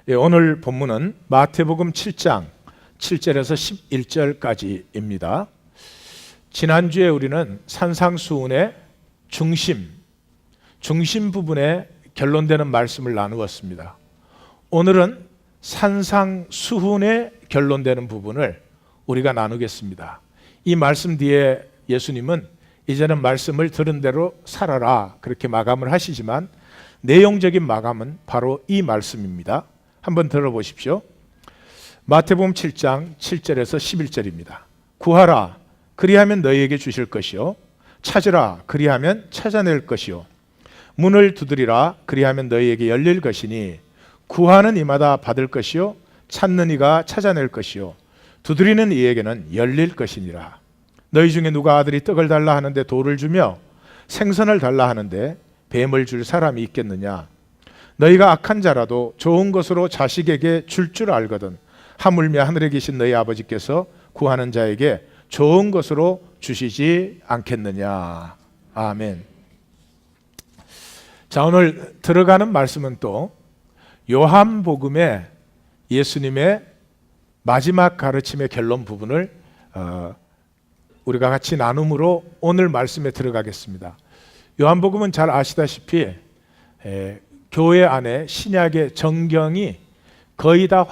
오늘 본문은 마태복음 7장 7절에서 11절까지입니다. 지난주에 우리는 산상수훈의 중심 부분에 결론되는 말씀을 나누었습니다. 오늘은 산상수훈의 결론되는 부분을 우리가 나누겠습니다. 이 말씀 뒤에 예수님은 이제는 말씀을 들은 대로 살아라 그렇게 마감을 하시지만 내용적인 마감은 바로 이 말씀입니다. 한번 들어보십시오. 마태복음 7장 7절에서 11절입니다. 구하라 그리하면 너희에게 주실 것이요 찾으라 그리하면 찾아낼 것이요 문을 두드리라 그리하면 너희에게 열릴 것이니 구하는 이마다 받을 것이요 찾는 이가 찾아낼 것이요 두드리는 이에게는 열릴 것이니라. 너희 중에 누가 아들이 떡을 달라 하는데 돌을 주며 생선을 달라 하는데 뱀을 줄 사람이 있겠느냐. 너희가 악한 자라도 좋은 것으로 자식에게 줄 알거든 하물며 하늘에 계신 너희 아버지께서 구하는 자에게 좋은 것으로 주시지 않겠느냐. 아멘. 자, 오늘 들어가는 말씀은 또 요한복음의 예수님의 마지막 가르침의 결론 부분을 우리가 같이 나눔으로 오늘 말씀에 들어가겠습니다. 요한복음은 잘 아시다시피 교회 안에 신약의 정경이 거의 다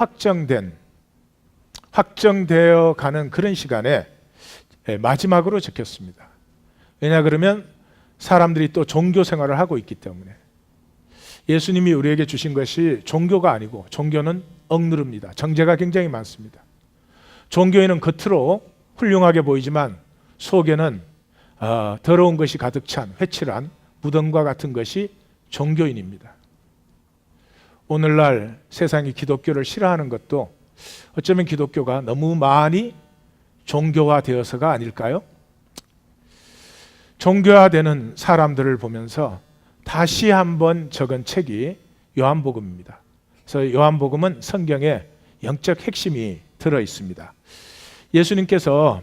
확정되어 가는 그런 시간에 마지막으로 적혔습니다. 왜냐 그러면 사람들이 또 종교 생활을 하고 있기 때문에. 예수님이 우리에게 주신 것이 종교가 아니고 종교는 억누릅니다. 정죄가 굉장히 많습니다. 종교인은 겉으로 훌륭하게 보이지만 속에는 더러운 것이 가득 찬 회칠한 무덤과 같은 것이 종교인입니다. 오늘날 세상이 기독교를 싫어하는 것도 어쩌면 기독교가 너무 많이 종교화되어서가 아닐까요? 종교화되는 사람들을 보면서 다시 한번 적은 책이 요한복음입니다. 그래서 요한복음은 성경의 영적 핵심이 들어 있습니다. 예수님께서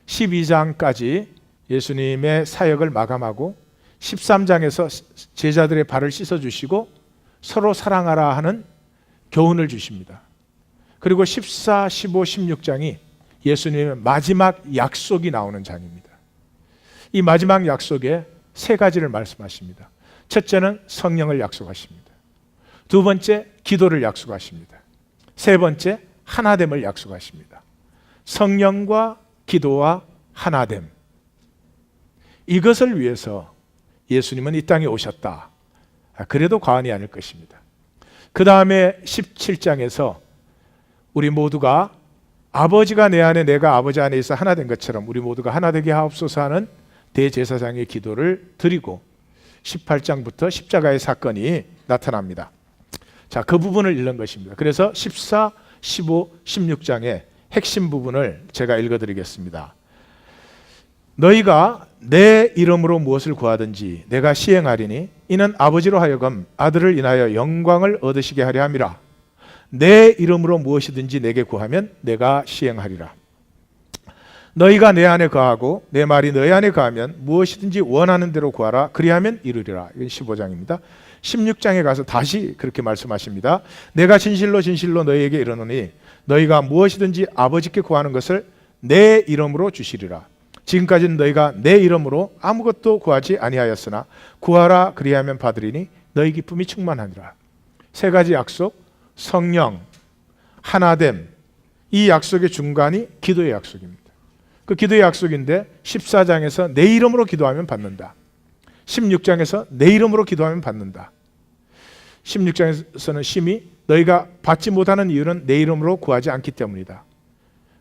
12장까지 예수님의 사역을 마감하고 13장에서 제자들의 발을 씻어주시고 서로 사랑하라 하는 교훈을 주십니다. 그리고 14, 15, 16장이 예수님의 마지막 약속이 나오는 장입니다. 이 마지막 약속에 세 가지를 말씀하십니다. 첫째는 성령을 약속하십니다. 두 번째 기도를 약속하십니다. 세 번째 하나됨을 약속하십니다. 성령과 기도와 하나됨, 이것을 위해서 예수님은 이 땅에 오셨다. 그래도 과언이 아닐 것입니다. 그 다음에 17장에서 우리 모두가 아버지가 내 안에 내가 아버지 안에 있어 하나 된 것처럼 우리 모두가 하나 되게 하옵소서 하는 대제사장의 기도를 드리고 18장부터 십자가의 사건이 나타납니다. 자, 그 부분을 읽는 것입니다. 그래서 14, 15, 16장의 핵심 부분을 제가 읽어드리겠습니다. 너희가 내 이름으로 무엇을 구하든지 내가 시행하리니 이는 아버지로 하여금 아들을 인하여 영광을 얻으시게 하려 함이라. 내 이름으로 무엇이든지 내게 구하면 내가 시행하리라. 너희가 내 안에 거하고 내 말이 너희 안에 거하면 무엇이든지 원하는 대로 구하라. 그리하면 이루리라. 이건 15장입니다. 16장에 가서 다시 그렇게 말씀하십니다. 내가 진실로 진실로 너희에게 이르노니 너희가 무엇이든지 아버지께 구하는 것을 내 이름으로 주시리라. 지금까지는 너희가 내 이름으로 아무것도 구하지 아니하였으나 구하라 그리하면 받으리니 너희 기쁨이 충만하니라. 세 가지 약속, 성령, 하나됨, 이 약속의 중간이 기도의 약속입니다. 그 기도의 약속인데 14장에서 내 이름으로 기도하면 받는다. 16장에서 내 이름으로 기도하면 받는다. 16장에서는 심히 너희가 받지 못하는 이유는 내 이름으로 구하지 않기 때문이다.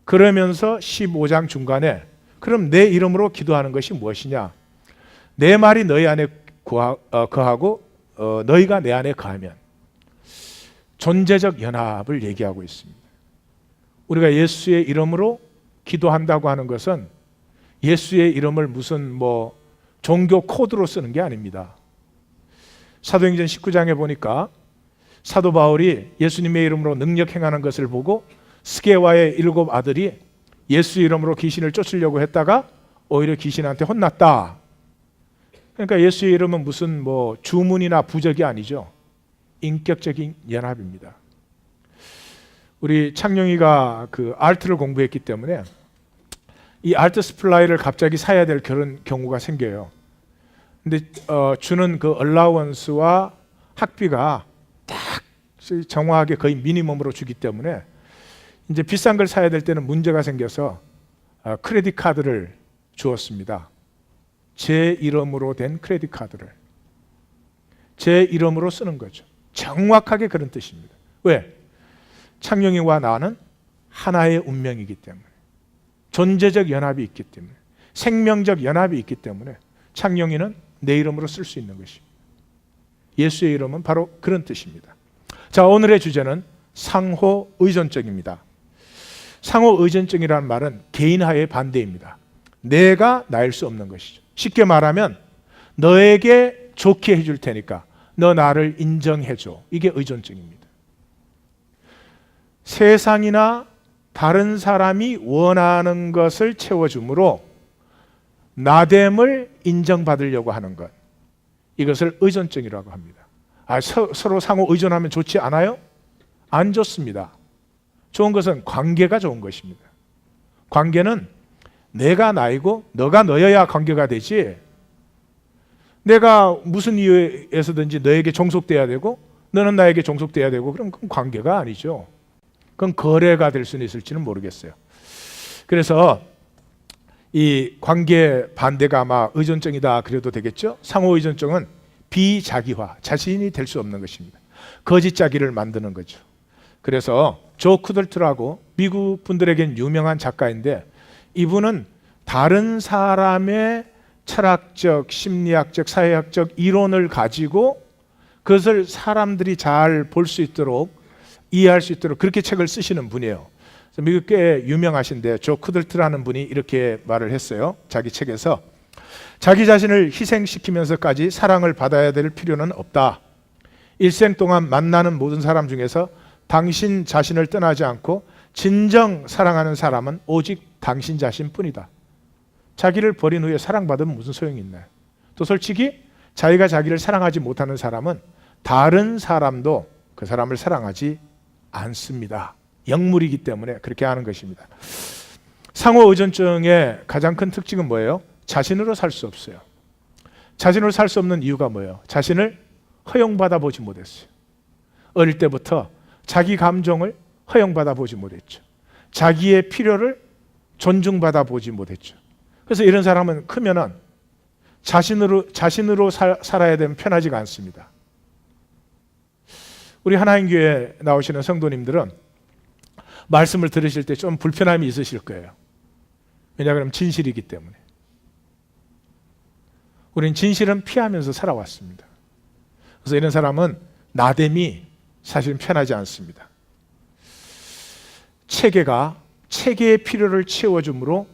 그러면서 15장 중간에 그럼 내 이름으로 기도하는 것이 무엇이냐? 내 말이 너희 안에 거하고 너희가 내 안에 거하면 존재적 연합을 얘기하고 있습니다. 우리가 예수의 이름으로 기도한다고 하는 것은 예수의 이름을 무슨 종교 코드로 쓰는 게 아닙니다. 사도행전 19장에 보니까 사도 바울이 예수님의 이름으로 능력 행하는 것을 보고 스게와의 7 아들이 예수 이름으로 귀신을 쫓으려고 했다가 오히려 귀신한테 혼났다. 그러니까 예수의 이름은 무슨 주문이나 부적이 아니죠. 인격적인 연합입니다. 우리 창룡이가 그 아트를 공부했기 때문에 이 아트 스플라이를 갑자기 사야 될 그런 경우가 생겨요. 근데 주는 그 얼라원스와 학비가 딱 정확하게 거의 미니멈으로 주기 때문에 이제 비싼 걸 사야 될 때는 문제가 생겨서 크레딧 카드를 주었습니다. 제 이름으로 된 크레딧 카드를 제 이름으로 쓰는 거죠. 정확하게 그런 뜻입니다. 왜? 창룡이와 나는 하나의 운명이기 때문에, 존재적 연합이 있기 때문에, 생명적 연합이 있기 때문에 창룡이는 내 이름으로 쓸 수 있는 것입니다. 예수의 이름은 바로 그런 뜻입니다. 자, 오늘의 주제는 상호 의존증입니다. 상호 의존증이라는 말은 개인하의 반대입니다. 내가 나일 수 없는 것이죠. 쉽게 말하면 너에게 좋게 해줄 테니까 너 나를 인정해줘. 이게 의존증입니다. 세상이나 다른 사람이 원하는 것을 채워주므로 나됨을 인정받으려고 하는 것, 이것을 의존증이라고 합니다. 서로 상호 의존하면 좋지 않아요? 안 좋습니다. 좋은 것은 관계가 좋은 것입니다. 관계는 내가 나이고 너가 너여야 관계가 되지, 내가 무슨 이유에서든지 너에게 종속돼야 되고 너는 나에게 종속돼야 되고 그럼 그건 관계가 아니죠. 그건 거래가 될 수는 있을지는 모르겠어요. 그래서 이 관계 반대가 아마 의존증이다 그래도 되겠죠. 상호 의존증은 비자기화, 자신이 될 수 없는 것입니다. 거짓 자기를 만드는 거죠. 그래서 조 쿠들트라고 미국 분들에겐 유명한 작가인데, 이분은 다른 사람의 철학적, 심리학적, 사회학적 이론을 가지고 그것을 사람들이 잘 볼 수 있도록, 이해할 수 있도록 그렇게 책을 쓰시는 분이에요. 미국 꽤 유명하신데 조 쿠들트라는 분이 이렇게 말을 했어요. 자기 책에서 자기 자신을 희생시키면서까지 사랑을 받아야 될 필요는 없다. 일생 동안 만나는 모든 사람 중에서 당신 자신을 떠나지 않고 진정 사랑하는 사람은 오직 당신 자신뿐이다. 자기를 버린 후에 사랑받으면 무슨 소용이 있나요? 또 솔직히 자기가 자기를 사랑하지 못하는 사람은 다른 사람도 그 사람을 사랑하지 않습니다. 영물이기 때문에 그렇게 하는 것입니다. 상호 의존증의 가장 큰 특징은 뭐예요? 자신으로 살 수 없어요. 자신으로 살 수 없는 이유가 뭐예요? 자신을 허용받아 보지 못했어요. 어릴 때부터 자기 감정을 허용받아 보지 못했죠. 자기의 필요를 존중받아 보지 못했죠. 그래서 이런 사람은 크면은 자신으로 살아야 되면 편하지가 않습니다. 우리 하나님교회 나오시는 성도님들은 말씀을 들으실 때 좀 불편함이 있으실 거예요. 왜냐하면 진실이기 때문에. 우리는 진실은 피하면서 살아왔습니다. 그래서 이런 사람은 나됨이 사실은 편하지 않습니다. 체계의 필요를 채워줌으로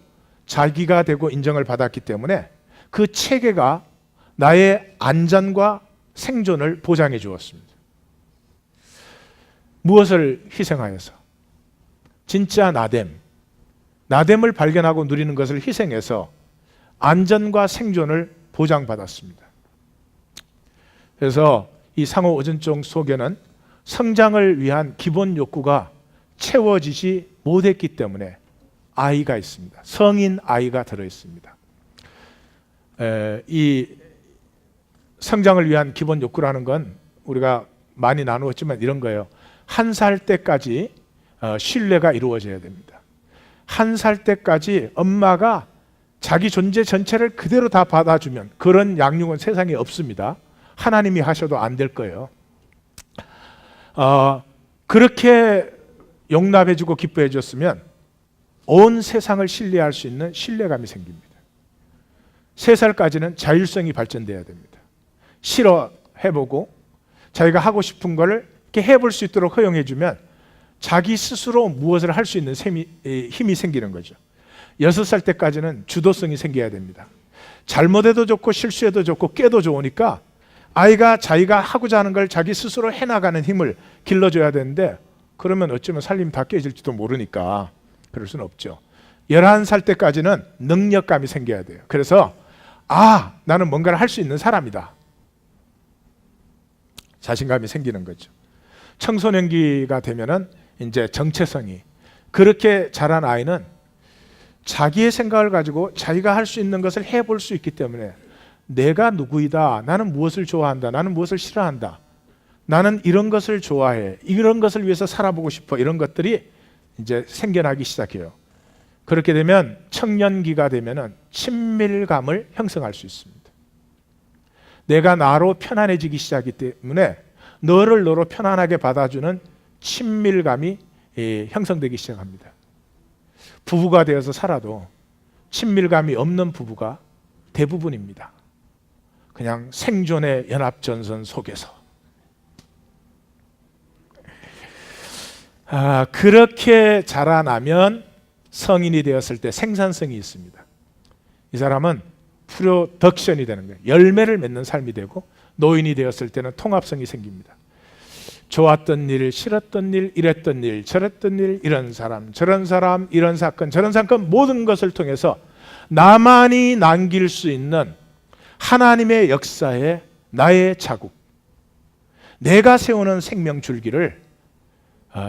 자기가 되고 인정을 받았기 때문에 그 체계가 나의 안전과 생존을 보장해 주었습니다. 무엇을 희생하여서? 진짜 나됨을 발견하고 누리는 것을 희생해서 안전과 생존을 보장받았습니다. 그래서 이 상호 의존증 속에는 성장을 위한 기본 욕구가 채워지지 못했기 때문에 아이가 있습니다. 성인 아이가 들어있습니다. 이 성장을 위한 기본 욕구라는 건 우리가 많이 나누었지만 이런 거예요. 1살 때까지 신뢰가 이루어져야 됩니다. 1살 때까지 엄마가 자기 존재 전체를 그대로 다 받아주면, 그런 양육은 세상에 없습니다. 하나님이 하셔도 안 될 거예요. 그렇게 용납해주고 기뻐해줬으면 온 세상을 신뢰할 수 있는 신뢰감이 생깁니다. 3살까지는 자율성이 발전돼야 됩니다. 싫어해보고 자기가 하고 싶은 거를 이렇게 해볼 수 있도록 허용해주면 자기 스스로 무엇을 할 수 있는 힘이 생기는 거죠. 6살 때까지는 주도성이 생겨야 됩니다. 잘못해도 좋고 실수해도 좋고 깨도 좋으니까 아이가 자기가 하고자 하는 걸 자기 스스로 해나가는 힘을 길러줘야 되는데, 그러면 어쩌면 살림이 다 깨질지도 모르니까 그럴 수는 없죠. 11살 때까지는 능력감이 생겨야 돼요. 그래서 나는 뭔가를 할 수 있는 사람이다. 자신감이 생기는 거죠. 청소년기가 되면은 이제 정체성이 그렇게 자란 아이는 자기의 생각을 가지고 자기가 할 수 있는 것을 해볼 수 있기 때문에 내가 누구이다, 나는 무엇을 좋아한다, 나는 무엇을 싫어한다, 나는 이런 것을 좋아해, 이런 것을 위해서 살아보고 싶어, 이런 것들이 이제 생겨나기 시작해요. 그렇게 되면 청년기가 되면은 친밀감을 형성할 수 있습니다. 내가 나로 편안해지기 시작하기 때문에 너를 너로 편안하게 받아주는 친밀감이 형성되기 시작합니다. 부부가 되어서 살아도 친밀감이 없는 부부가 대부분입니다. 그냥 생존의 연합전선 속에서. 그렇게 자라나면 성인이 되었을 때 생산성이 있습니다. 이 사람은 프로덕션이 되는 거예요. 열매를 맺는 삶이 되고, 노인이 되었을 때는 통합성이 생깁니다. 좋았던 일, 싫었던 일, 이랬던 일, 저랬던 일, 이런 사람, 저런 사람, 이런 사건, 저런 사건, 모든 것을 통해서 나만이 남길 수 있는 하나님의 역사에 나의 자국, 내가 세우는 생명 줄기를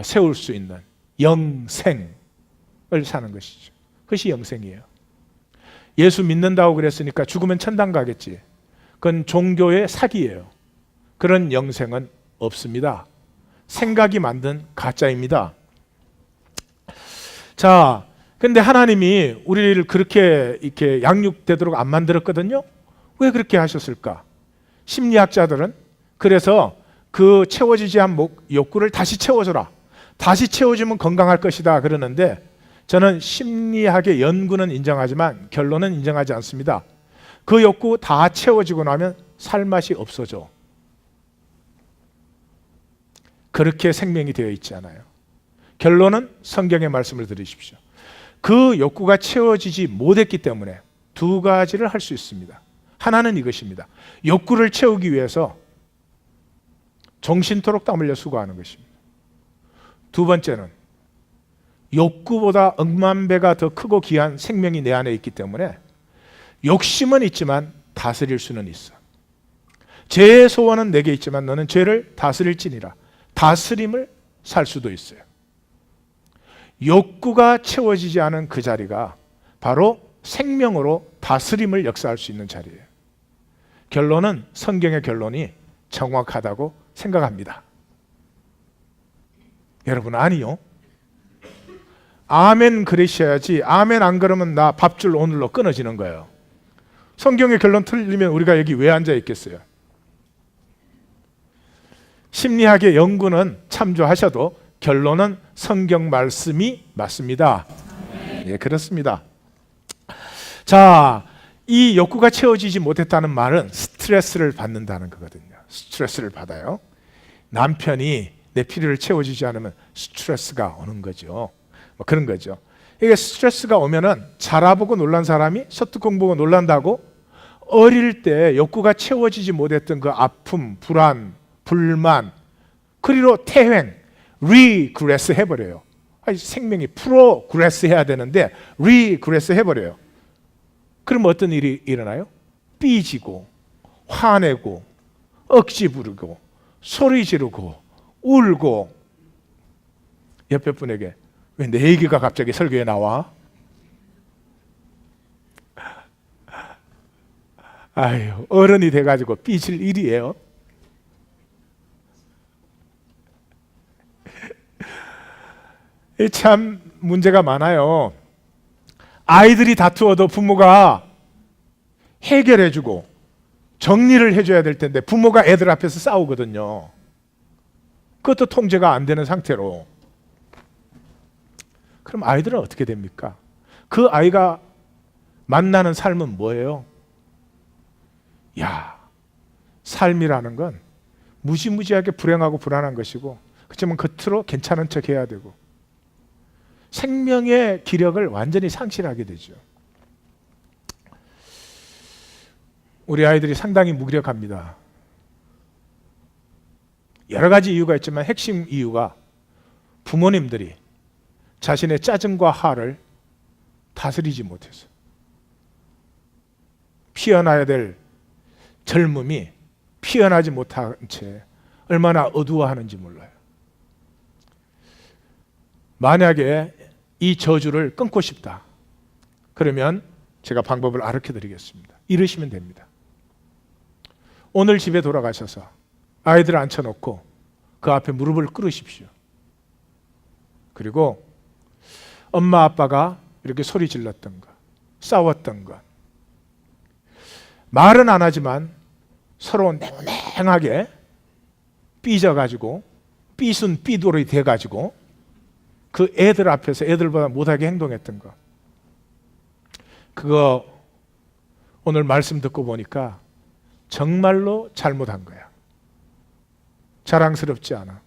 세울 수 있는 영생을 사는 것이죠. 그것이 영생이에요. 예수 믿는다고 그랬으니까 죽으면 천당 가겠지. 그건 종교의 사기예요. 그런 영생은 없습니다. 생각이 만든 가짜입니다. 자, 근데 하나님이 우리를 그렇게 이렇게 양육되도록 안 만들었거든요. 왜 그렇게 하셨을까? 심리학자들은 그래서 그 채워지지 않은 욕구를 다시 채워줘라. 다시 채워주면 건강할 것이다 그러는데, 저는 심리학의 연구는 인정하지만 결론은 인정하지 않습니다. 그 욕구 다 채워지고 나면 살맛이 없어져. 그렇게 생명이 되어 있지 않아요. 결론은 성경의 말씀을 들으십시오. 그 욕구가 채워지지 못했기 때문에 두 가지를 할 수 있습니다. 하나는 이것입니다. 욕구를 채우기 위해서 정신토록 땀 흘려 수고하는 것입니다. 두 번째는 욕구보다 억만 배가 더 크고 귀한 생명이 내 안에 있기 때문에 욕심은 있지만 다스릴 수는 있어. 죄의 소원은 내게 있지만 너는 죄를 다스릴지니라. 다스림을 살 수도 있어요. 욕구가 채워지지 않은 그 자리가 바로 생명으로 다스림을 역사할 수 있는 자리예요. 결론은 성경의 결론이 정확하다고 생각합니다. 여러분, 아니요? 아멘 그러셔야지. 아멘 안 그러면 나 밥줄 오늘로 끊어지는 거예요. 성경의 결론 틀리면 우리가 여기 왜 앉아 있겠어요? 심리학의 연구는 참조하셔도 결론은 성경 말씀이 맞습니다. 예, 그렇습니다. 자, 이 욕구가 채워지지 못했다는 말은 스트레스를 받는다는 거거든요. 스트레스를 받아요. 남편이 내 필요를 채워주지 않으면 스트레스가 오는 거죠. 뭐 그런 거죠. 이게 스트레스가 오면은 자라보고 놀란 사람이 서투콩 보고 놀란다고, 어릴 때 욕구가 채워지지 못했던 그 아픔, 불안, 불만, 그리로 퇴행, 리그레스 해버려요. 아니, 생명이 프로그레스 해야 되는데 리그레스 해버려요. 그럼 어떤 일이 일어나요? 삐지고, 화내고, 억지 부르고, 소리 지르고, 울고. 옆에 분에게 왜 내 얘기가 갑자기 설교에 나와? 아유, 어른이 돼가지고 삐질 일이에요. 참 문제가 많아요. 아이들이 다투어도 부모가 해결해주고 정리를 해줘야 될 텐데 부모가 애들 앞에서 싸우거든요. 그것도 통제가 안 되는 상태로. 그럼 아이들은 어떻게 됩니까? 그 아이가 만나는 삶은 뭐예요? 야, 삶이라는 건 무지무지하게 불행하고 불안한 것이고, 그렇지만 겉으로 괜찮은 척 해야 되고, 생명의 기력을 완전히 상실하게 되죠. 우리 아이들이 상당히 무기력합니다. 여러 가지 이유가 있지만 핵심 이유가 부모님들이 자신의 짜증과 화를 다스리지 못해서 피어나야 될 젊음이 피어나지 못한 채 얼마나 어두워하는지 몰라요. 만약에 이 저주를 끊고 싶다, 그러면 제가 방법을 알려 드리겠습니다. 이러시면 됩니다. 오늘 집에 돌아가셔서 아이들 앉혀놓고 그 앞에 무릎을 꿇으십시오. 그리고 엄마 아빠가 이렇게 소리 질렀던 것, 싸웠던 것, 말은 안 하지만 서로 냉랭하게 삐져가지고 삐순 삐돌이 돼가지고 그 애들 앞에서 애들보다 못하게 행동했던 것, 그거 오늘 말씀 듣고 보니까 정말로 잘못한 거야. 자랑스럽지 않아.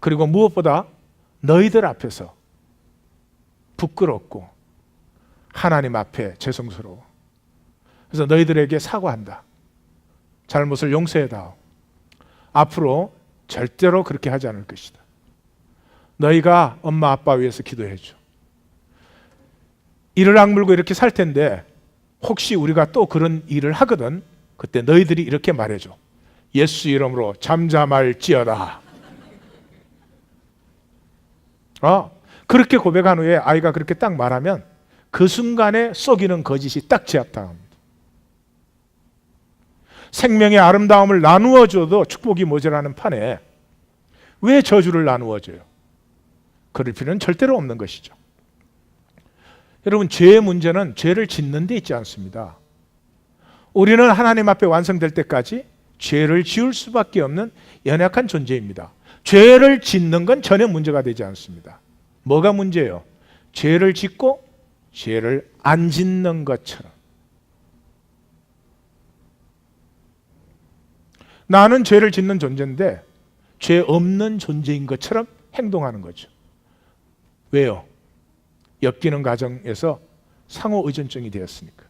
그리고 무엇보다 너희들 앞에서 부끄럽고 하나님 앞에 죄송스러워. 그래서 너희들에게 사과한다. 잘못을 용서해다오. 앞으로 절대로 그렇게 하지 않을 것이다. 너희가 엄마 아빠 위해서 기도해줘. 이를 악물고 이렇게 살 텐데 혹시 우리가 또 그런 일을 하거든, 그때 너희들이 이렇게 말해줘. 예수 이름으로 잠잠할지어다. 그렇게 고백한 후에 아이가 그렇게 딱 말하면 그 순간에 속이는 거짓이 딱 제압당합니다. 생명의 아름다움을 나누어 줘도 축복이 모자라는 판에 왜 저주를 나누어 줘요? 그럴 필요는 절대로 없는 것이죠. 여러분, 죄의 문제는 죄를 짓는 데 있지 않습니다. 우리는 하나님 앞에 완성될 때까지 죄를 지을 수밖에 없는 연약한 존재입니다. 죄를 짓는 건 전혀 문제가 되지 않습니다. 뭐가 문제예요? 죄를 짓고 죄를 안 짓는 것처럼. 나는 죄를 짓는 존재인데 죄 없는 존재인 것처럼 행동하는 거죠. 왜요? 엮이는 과정에서 상호 의존증이 되었으니까.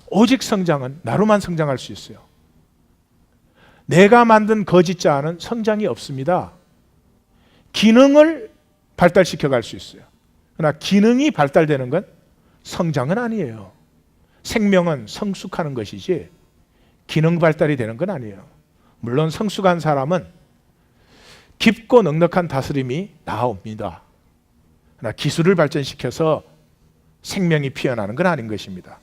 오직 성장은 나로만 성장할 수 있어요. 내가 만든 거짓자는 성장이 없습니다. 기능을 발달시켜 갈 수 있어요. 그러나 기능이 발달되는 건 성장은 아니에요. 생명은 성숙하는 것이지 기능 발달이 되는 건 아니에요. 물론 성숙한 사람은 깊고 넉넉한 다스림이 나옵니다. 그러나 기술을 발전시켜서 생명이 피어나는 건 아닌 것입니다.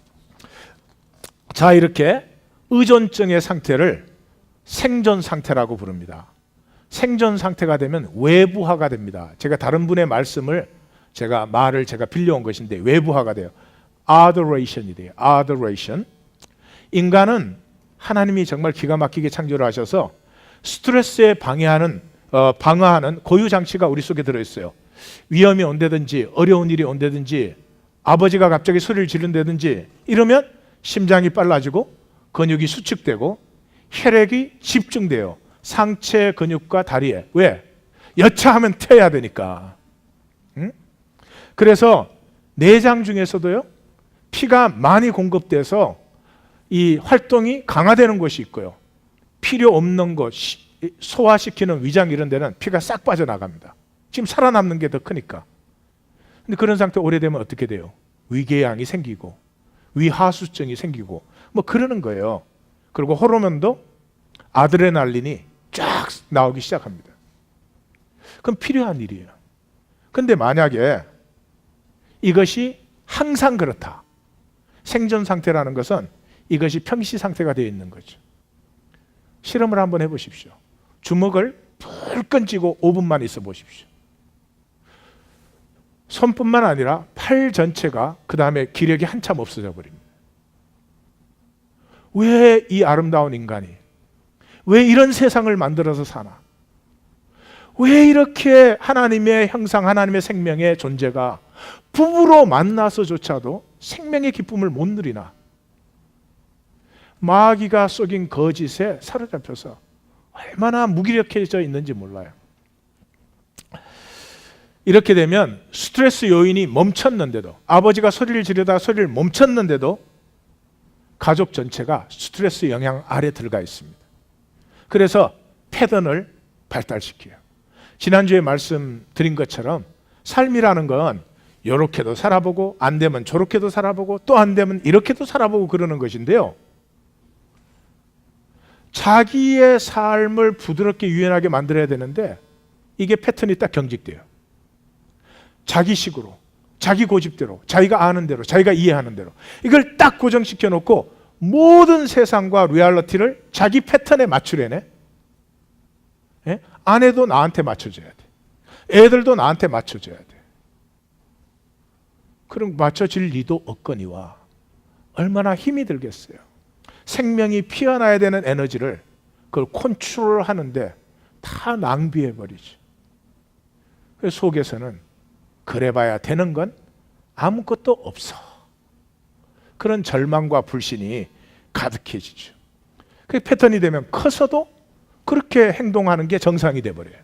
자, 이렇게 의존증의 상태를 생존 상태라고 부릅니다. 생존 상태가 되면 외부화가 됩니다. 제가 다른 분의 말을 제가 빌려온 것인데 외부화가 돼요. adoration이 돼요. adoration. 인간은 하나님이 정말 기가 막히게 창조를 하셔서 스트레스에 방어하는 고유 장치가 우리 속에 들어 있어요. 위험이 온다든지 어려운 일이 온다든지 아버지가 갑자기 소리를 지른다든지 이러면 심장이 빨라지고 근육이 수축되고 혈액이 집중돼요. 상체 근육과 다리에. 왜? 여차하면 태워야 되니까. 그래서 내장 중에서도요, 피가 많이 공급돼서 이 활동이 강화되는 것이 있고요. 필요 없는 것, 소화시키는 위장 이런 데는 피가 싹 빠져나갑니다. 지금 살아남는 게 더 크니까. 근데 그런 상태 오래되면 어떻게 돼요? 위궤양이 생기고 위하수증이 생기고 뭐 그러는 거예요. 그리고 호르몬도 아드레날린이 쫙 나오기 시작합니다. 그럼 필요한 일이에요. 근데 만약에 이것이 항상 그렇다. 생존 상태라는 것은 이것이 평시 상태가 되어 있는 거죠. 실험을 한번 해보십시오. 주먹을 불끈 쥐고 5분만 있어 보십시오. 손뿐만 아니라 팔 전체가 그 다음에 기력이 한참 없어져 버립니다. 왜 이 아름다운 인간이, 왜 이런 세상을 만들어서 사나? 왜 이렇게 하나님의 형상, 하나님의 생명의 존재가 부부로 만나서조차도 생명의 기쁨을 못 누리나? 마귀가 속인 거짓에 사로잡혀서 얼마나 무기력해져 있는지 몰라요. 이렇게 되면 스트레스 요인이 멈췄는데도, 아버지가 소리를 지르다 소리를 멈췄는데도 가족 전체가 스트레스 영향 아래 들어가 있습니다. 그래서 패턴을 발달시켜요. 지난주에 말씀드린 것처럼 삶이라는 건 이렇게도 살아보고 안 되면 저렇게도 살아보고 또 안 되면 이렇게도 살아보고 그러는 것인데요. 자기의 삶을 부드럽게 유연하게 만들어야 되는데 이게 패턴이 딱 경직돼요. 자기식으로, 자기 고집대로, 자기가 아는 대로, 자기가 이해하는 대로 이걸 딱 고정시켜 놓고 모든 세상과 리얼리티를 자기 패턴에 맞추려네. 예? 아내도 나한테 맞춰줘야 돼. 애들도 나한테 맞춰줘야 돼. 그럼 맞춰질 리도 없거니와 얼마나 힘이 들겠어요. 생명이 피어나야 되는 에너지를 그걸 컨트롤하는데 다 낭비해버리죠. 그 속에서는 그래봐야 되는 건 아무것도 없어. 그런 절망과 불신이 가득해지죠. 그 패턴이 되면 커서도 그렇게 행동하는 게 정상이 돼버려요.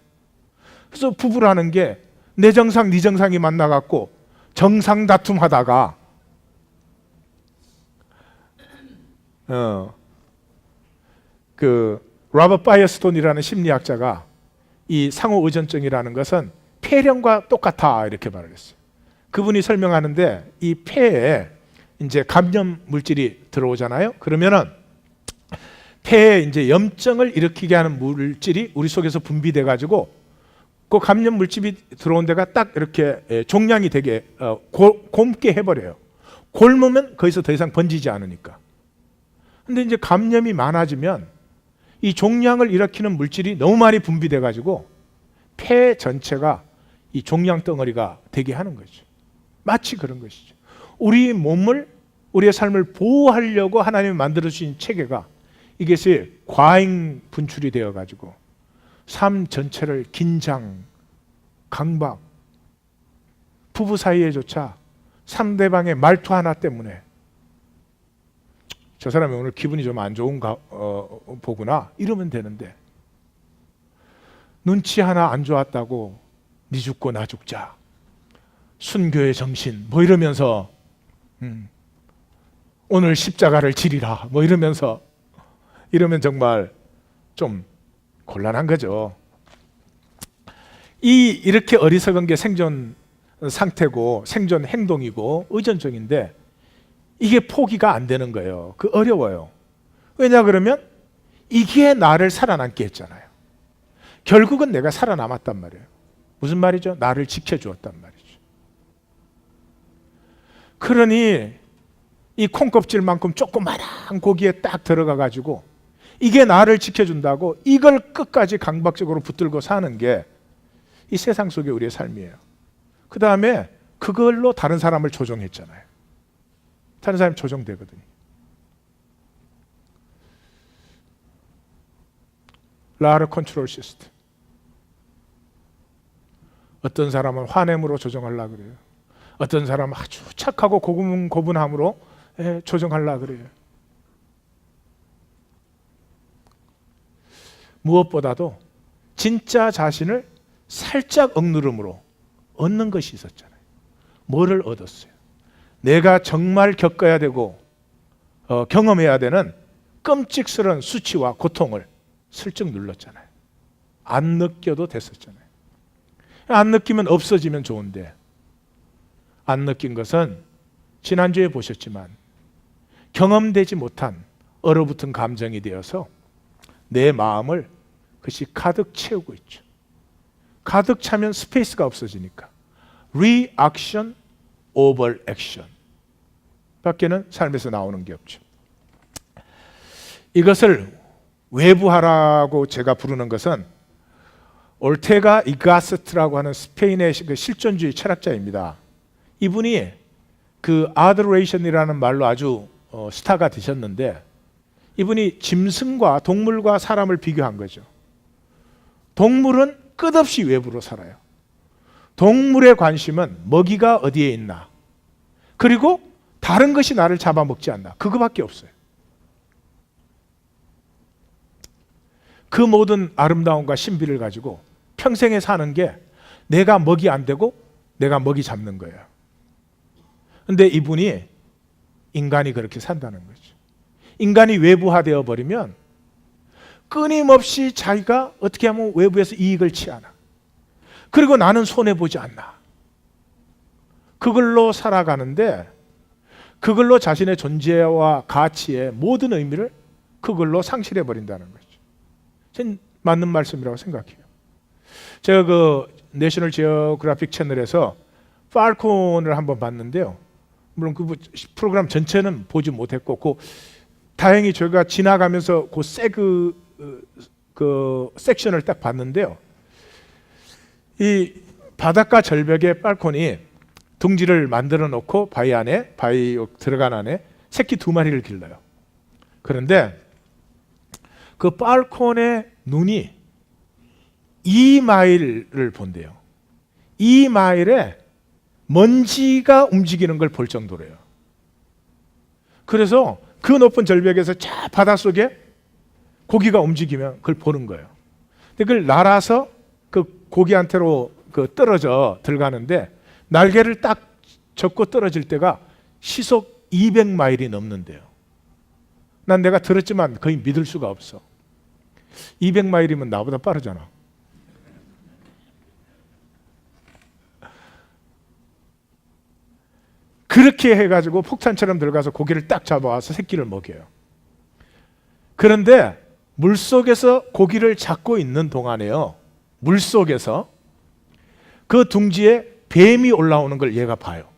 그래서 부부라는 게 내 정상, 네 정상이 만나갖고 정상 다툼하다가 그 로버트 바이어스톤이라는 심리학자가 이 상호 의존증이라는 것은 폐렴과 똑같아 이렇게 말을 했어요. 그분이 설명하는데 이 폐에 이제 감염 물질이 들어오잖아요. 그러면은 폐에 이제 염증을 일으키게 하는 물질이 우리 속에서 분비돼 가지고 그 감염 물질이 들어온 데가 딱 이렇게 종양이 되게 곪게 해버려요. 곪으면 거기서 더 이상 번지지 않으니까. 근데 이제 감염이 많아지면 이 종양을 일으키는 물질이 너무 많이 분비돼 가지고 폐 전체가 이 종양 덩어리가 되게 하는 거죠. 마치 그런 것이죠. 우리 몸을, 우리의 삶을 보호하려고 하나님이 만들어 주신 체계가 이것이 과잉 분출이 되어 가지고 삶 전체를 긴장, 강박, 부부 사이에조차 상대방의 말투 하나 때문에 저 사람이 오늘 기분이 좀 안 좋은가 보구나 이러면 되는데 눈치 하나 안 좋았다고 니 죽고 나 죽자, 순교의 정신 뭐 이러면서 오늘 십자가를 지리라 뭐 이러면서 이러면 정말 좀 곤란한 거죠. 이렇게 어리석은 게 생존 상태고 생존 행동이고 의존증인데 이게 포기가 안 되는 거예요. 그 어려워요. 왜냐 그러면 이게 나를 살아남게 했잖아요. 결국은 내가 살아남았단 말이에요. 무슨 말이죠? 나를 지켜주었단 말이죠. 그러니 이 콩껍질만큼 조그마한 고기에 딱 들어가 가지고 이게 나를 지켜준다고 이걸 끝까지 강박적으로 붙들고 사는 게 이 세상 속의 우리의 삶이에요. 그 다음에 그걸로 다른 사람을 조종했잖아요. 다른 사람이 조종되거든요. 라르 컨트롤 시스템. 어떤 사람은 화냄으로 조정하려고 그래요. 어떤 사람은 아주 착하고 고분함으로 조정하려고 그래요. 무엇보다도 진짜 자신을 살짝 억누름으로 얻는 것이 있었잖아요. 뭐를 얻었어요? 내가 정말 겪어야 되고 경험해야 되는 끔찍스러운 수치와 고통을 슬쩍 눌렀잖아요. 안 느껴도 됐었잖아요. 안 느끼면 없어지면 좋은데 안 느낀 것은 지난주에 보셨지만 경험되지 못한 얼어붙은 감정이 되어서 내 마음을 그것이 가득 채우고 있죠. 가득 차면 스페이스가 없어지니까 리액션 오버 액션 밖에는 삶에서 나오는 게 없죠. 이것을 외부화라고 제가 부르는 것은 올테가 이가스트라고 하는 스페인의 그 실존주의 철학자입니다. 이분이 그 아더레이션이라는 말로 아주 스타가 되셨는데 이분이 짐승과 동물과 사람을 비교한 거죠. 동물은 끝없이 외부로 살아요. 동물의 관심은 먹이가 어디에 있나, 그리고 다른 것이 나를 잡아먹지 않나, 그거밖에 없어요. 그 모든 아름다움과 신비를 가지고 평생에 사는 게 내가 먹이 안 되고 내가 먹이 잡는 거예요. 근데 이분이 인간이 그렇게 산다는 거죠. 인간이 외부화되어 버리면 끊임없이 자기가 어떻게 하면 외부에서 이익을 취하나, 그리고 나는 손해보지 않나, 그걸로 살아가는데 그걸로 자신의 존재와 가치의 모든 의미를 그걸로 상실해 버린다는 거죠. 저는 맞는 말씀이라고 생각해요. 제가 그 내셔널 지오그래픽 채널에서 팔콘을 한번 봤는데요. 물론 그 프로그램 전체는 보지 못했고, 다행히 저희가 지나가면서 그 섹션을 딱 봤는데요. 이 바닷가 절벽에 팔콘이 둥지를 만들어 놓고 바위 들어간 안에 새끼 2마리를 길러요. 그런데 그 팔콘의 눈이 2마일을 본대요. 2마일에 먼지가 움직이는 걸 볼 정도래요. 그래서 그 높은 절벽에서 저 바닷속에 고기가 움직이면 그걸 보는 거예요. 근데 그걸 날아서 그 고기한테로 떨어져 들어가는데 날개를 딱 접고 떨어질 때가 시속 200마일이 넘는데요. 난 내가 들었지만 거의 믿을 수가 없어. 200마일이면 나보다 빠르잖아. 그렇게 해가지고 폭탄처럼 들어가서 고기를 딱 잡아와서 새끼를 먹여요. 그런데 물속에서 고기를 잡고 있는 동안에요, 물속에서 그 둥지에 뱀이 올라오는 걸 얘가 봐요.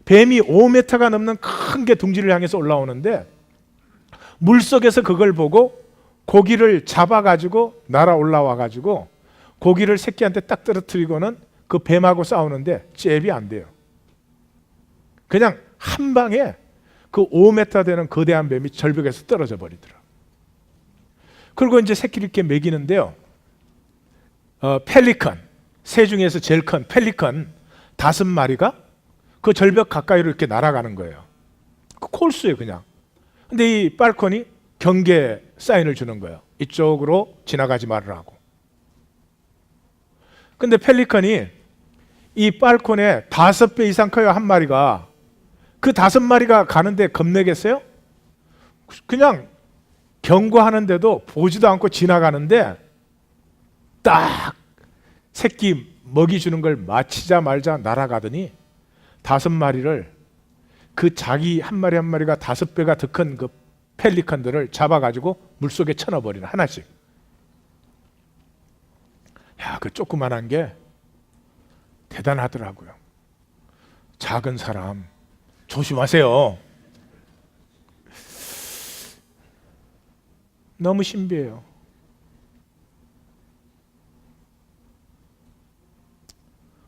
뱀이 5m가 넘는 큰 게 둥지를 향해서 올라오는데 물속에서 그걸 보고 고기를 잡아가지고 날아 올라와가지고 고기를 새끼한테 딱 떨어뜨리고는 그 뱀하고 싸우는데 잽이 안 돼요. 그냥 한 방에 그 5m 되는 거대한 뱀이 절벽에서 떨어져 버리더라. 그리고 이제 새끼를 이렇게 먹이는데요. 펠리컨, 새 중에서 제일 큰 펠리컨 5마리가 그 절벽 가까이로 이렇게 날아가는 거예요. 그 콜수예요, 그냥. 근데 이 팔콘이 경계 사인을 주는 거예요. 이쪽으로 지나가지 말으라고. 근데 펠리컨이 이 팔콘의 5배 이상 커요, 한 마리가. 그 5마리가 가는데 겁내겠어요? 그냥 경고하는데도 보지도 않고 지나가는데 딱 새끼 먹이 주는 걸 마치자 말자 날아가더니 5마리를 그 자기 한 마리 한 마리가 5배가 더 큰 그 펠리컨들을 잡아가지고 물속에 쳐넣어버리는, 하나씩. 야, 그 조그만한 게 대단하더라고요. 작은 사람 조심하세요. 너무 신비해요.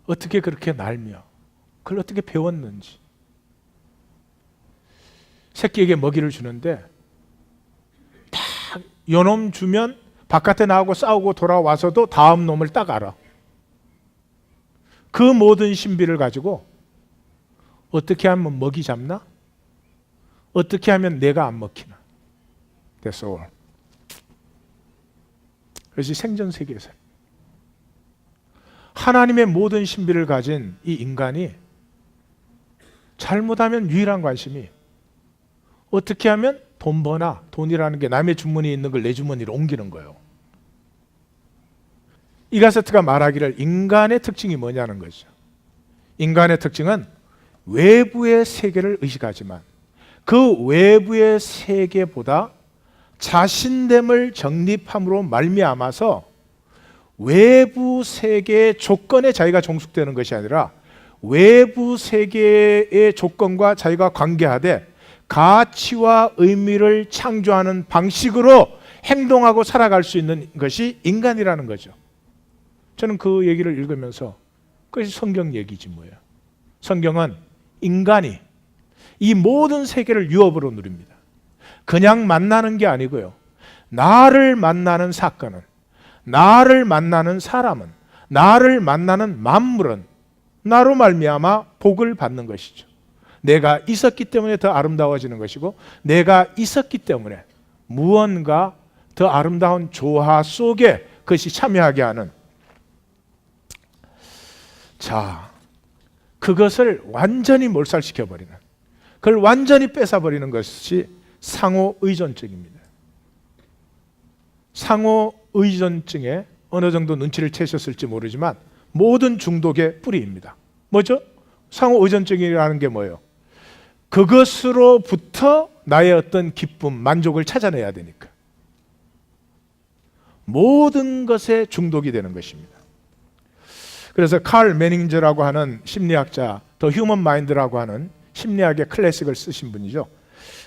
어떻게 그렇게 날며 그걸 어떻게 배웠는지. 새끼에게 먹이를 주는데 딱 요놈 주면 바깥에 나오고 싸우고 돌아와서도 다음 놈을 딱 알아. 그 모든 신비를 가지고 어떻게 하면 먹이 잡나? 어떻게 하면 내가 안 먹히나? That's all. 그래서 생전 세계에서 하나님의 모든 신비를 가진 이 인간이 잘못하면 유일한 관심이 어떻게 하면 돈 버나, 돈이라는 게 남의 주머니에 있는 걸 내 주머니로 옮기는 거예요. 이가세트가 말하기를 인간의 특징이 뭐냐는 거죠. 인간의 특징은 외부의 세계를 의식하지만 그 외부의 세계보다 자신됨을 정립함으로 말미암아서 외부 세계의 조건에 자기가 종속되는 것이 아니라 외부 세계의 조건과 자기가 관계하되 가치와 의미를 창조하는 방식으로 행동하고 살아갈 수 있는 것이 인간이라는 거죠. 저는 그 얘기를 읽으면서 그것이 성경 얘기지 뭐예요. 성경은 인간이 이 모든 세계를 유업으로 누립니다. 그냥 만나는 게 아니고요. 나를 만나는 사건은, 나를 만나는 사람은, 나를 만나는 만물은 나로 말미암아 복을 받는 것이죠. 내가 있었기 때문에 더 아름다워지는 것이고 내가 있었기 때문에 무언가 더 아름다운 조화 속에 그것이 참여하게 하는, 자, 그것을 완전히 몰살시켜버리는, 그걸 완전히 뺏어버리는 것이 상호의존증입니다. 상호의존증에 어느 정도 눈치를 채셨을지 모르지만 모든 중독의 뿌리입니다. 뭐죠? 상호의존증이라는 게 뭐예요? 그것으로부터 나의 어떤 기쁨, 만족을 찾아내야 되니까 모든 것에 중독이 되는 것입니다. 그래서 칼 매닝저라고 하는 심리학자, 더 휴먼 마인드라고 하는 심리학의 클래식을 쓰신 분이죠.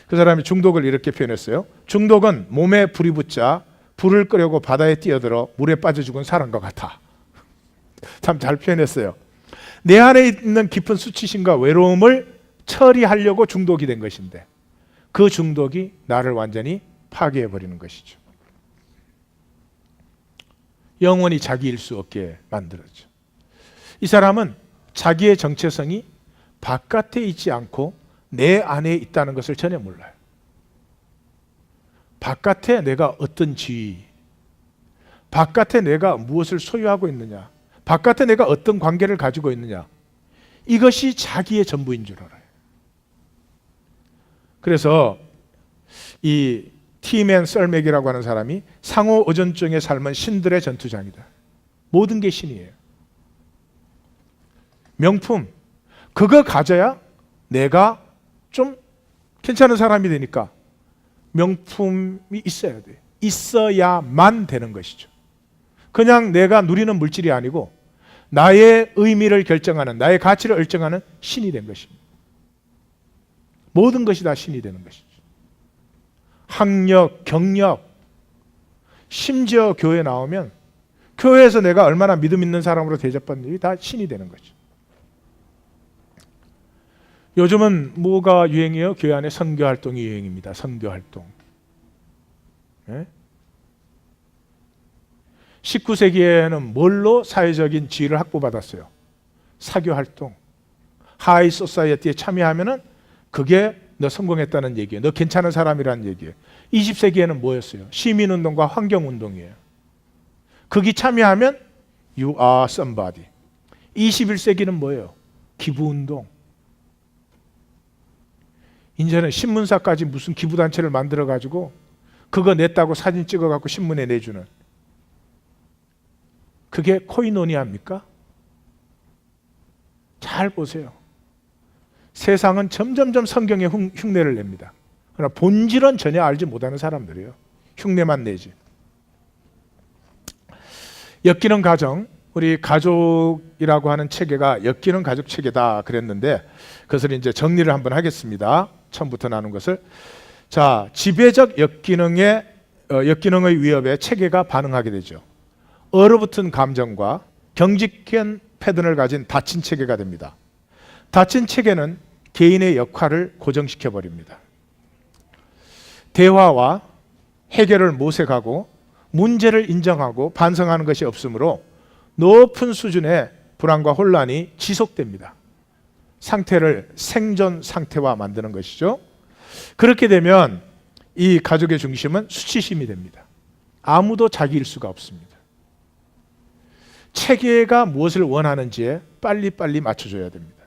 그 사람이 중독을 이렇게 표현했어요. 중독은 몸에 불이 붙자 불을 끄려고 바다에 뛰어들어 물에 빠져 죽은 사람과 같아. 참 잘 표현했어요. 내 안에 있는 깊은 수치심과 외로움을 처리하려고 중독이 된 것인데 그 중독이 나를 완전히 파괴해버리는 것이죠. 영원히 자기일 수 없게 만들었죠. 이 사람은 자기의 정체성이 바깥에 있지 않고 내 안에 있다는 것을 전혀 몰라요. 바깥에 내가 어떤 지위, 바깥에 내가 무엇을 소유하고 있느냐, 바깥에 내가 어떤 관계를 가지고 있느냐, 이것이 자기의 전부인 줄 알아요. 그래서 이 티맨 썰맥이라고 하는 사람이 상호 의존증에 삶은 신들의 전투장이다. 모든 게 신이에요. 명품, 그거 가져야 내가 좀 괜찮은 사람이 되니까 명품이 있어야 돼. 있어야만 되는 것이죠. 그냥 내가 누리는 물질이 아니고 나의 의미를 결정하는, 나의 가치를 결정하는 신이 된 것입니다. 모든 것이 다 신이 되는 것이죠. 학력, 경력, 심지어 교회 나오면 교회에서 내가 얼마나 믿음 있는 사람으로 대접받는지 다 신이 되는 거죠. 요즘은 뭐가 유행이에요? 교회 안에 선교활동이 유행입니다. 선교활동. 네? 19세기에는 뭘로 사회적인 지위를 확보받았어요? 사교활동. 하이 소사이어티에 참여하면은 그게 너 성공했다는 얘기예요. 너 괜찮은 사람이라는 얘기예요. 20세기에는 뭐였어요? 시민운동과 환경운동이에요. 거기 참여하면 You are somebody. 21세기는 뭐예요? 기부운동. 이제는 신문사까지 무슨 기부단체를 만들어가지고 그거 냈다고 사진 찍어갖고 신문에 내주는, 그게 코이노니아입니까? 잘 보세요. 세상은 점점점 성경의 흉내를 냅니다. 그러나 본질은 전혀 알지 못하는 사람들이에요. 흉내만 내지. 엮이는 가정, 우리 가족이라고 하는 체계가 엮이는 가족 체계다 그랬는데 그것을 이제 정리를 한번 하겠습니다. 처음부터 나눈 것을. 자, 지배적 역기능의 위협에 체계가 반응하게 되죠. 얼어붙은 감정과 경직한 패턴을 가진 닫힌 체계가 됩니다. 닫힌 체계는 개인의 역할을 고정시켜 버립니다. 대화와 해결을 모색하고 문제를 인정하고 반성하는 것이 없으므로 높은 수준의 불안과 혼란이 지속됩니다. 상태를 생존 상태화 만드는 것이죠. 그렇게 되면 이 가족의 중심은 수치심이 됩니다. 아무도 자기일 수가 없습니다. 체계가 무엇을 원하는지에 빨리빨리 맞춰줘야 됩니다.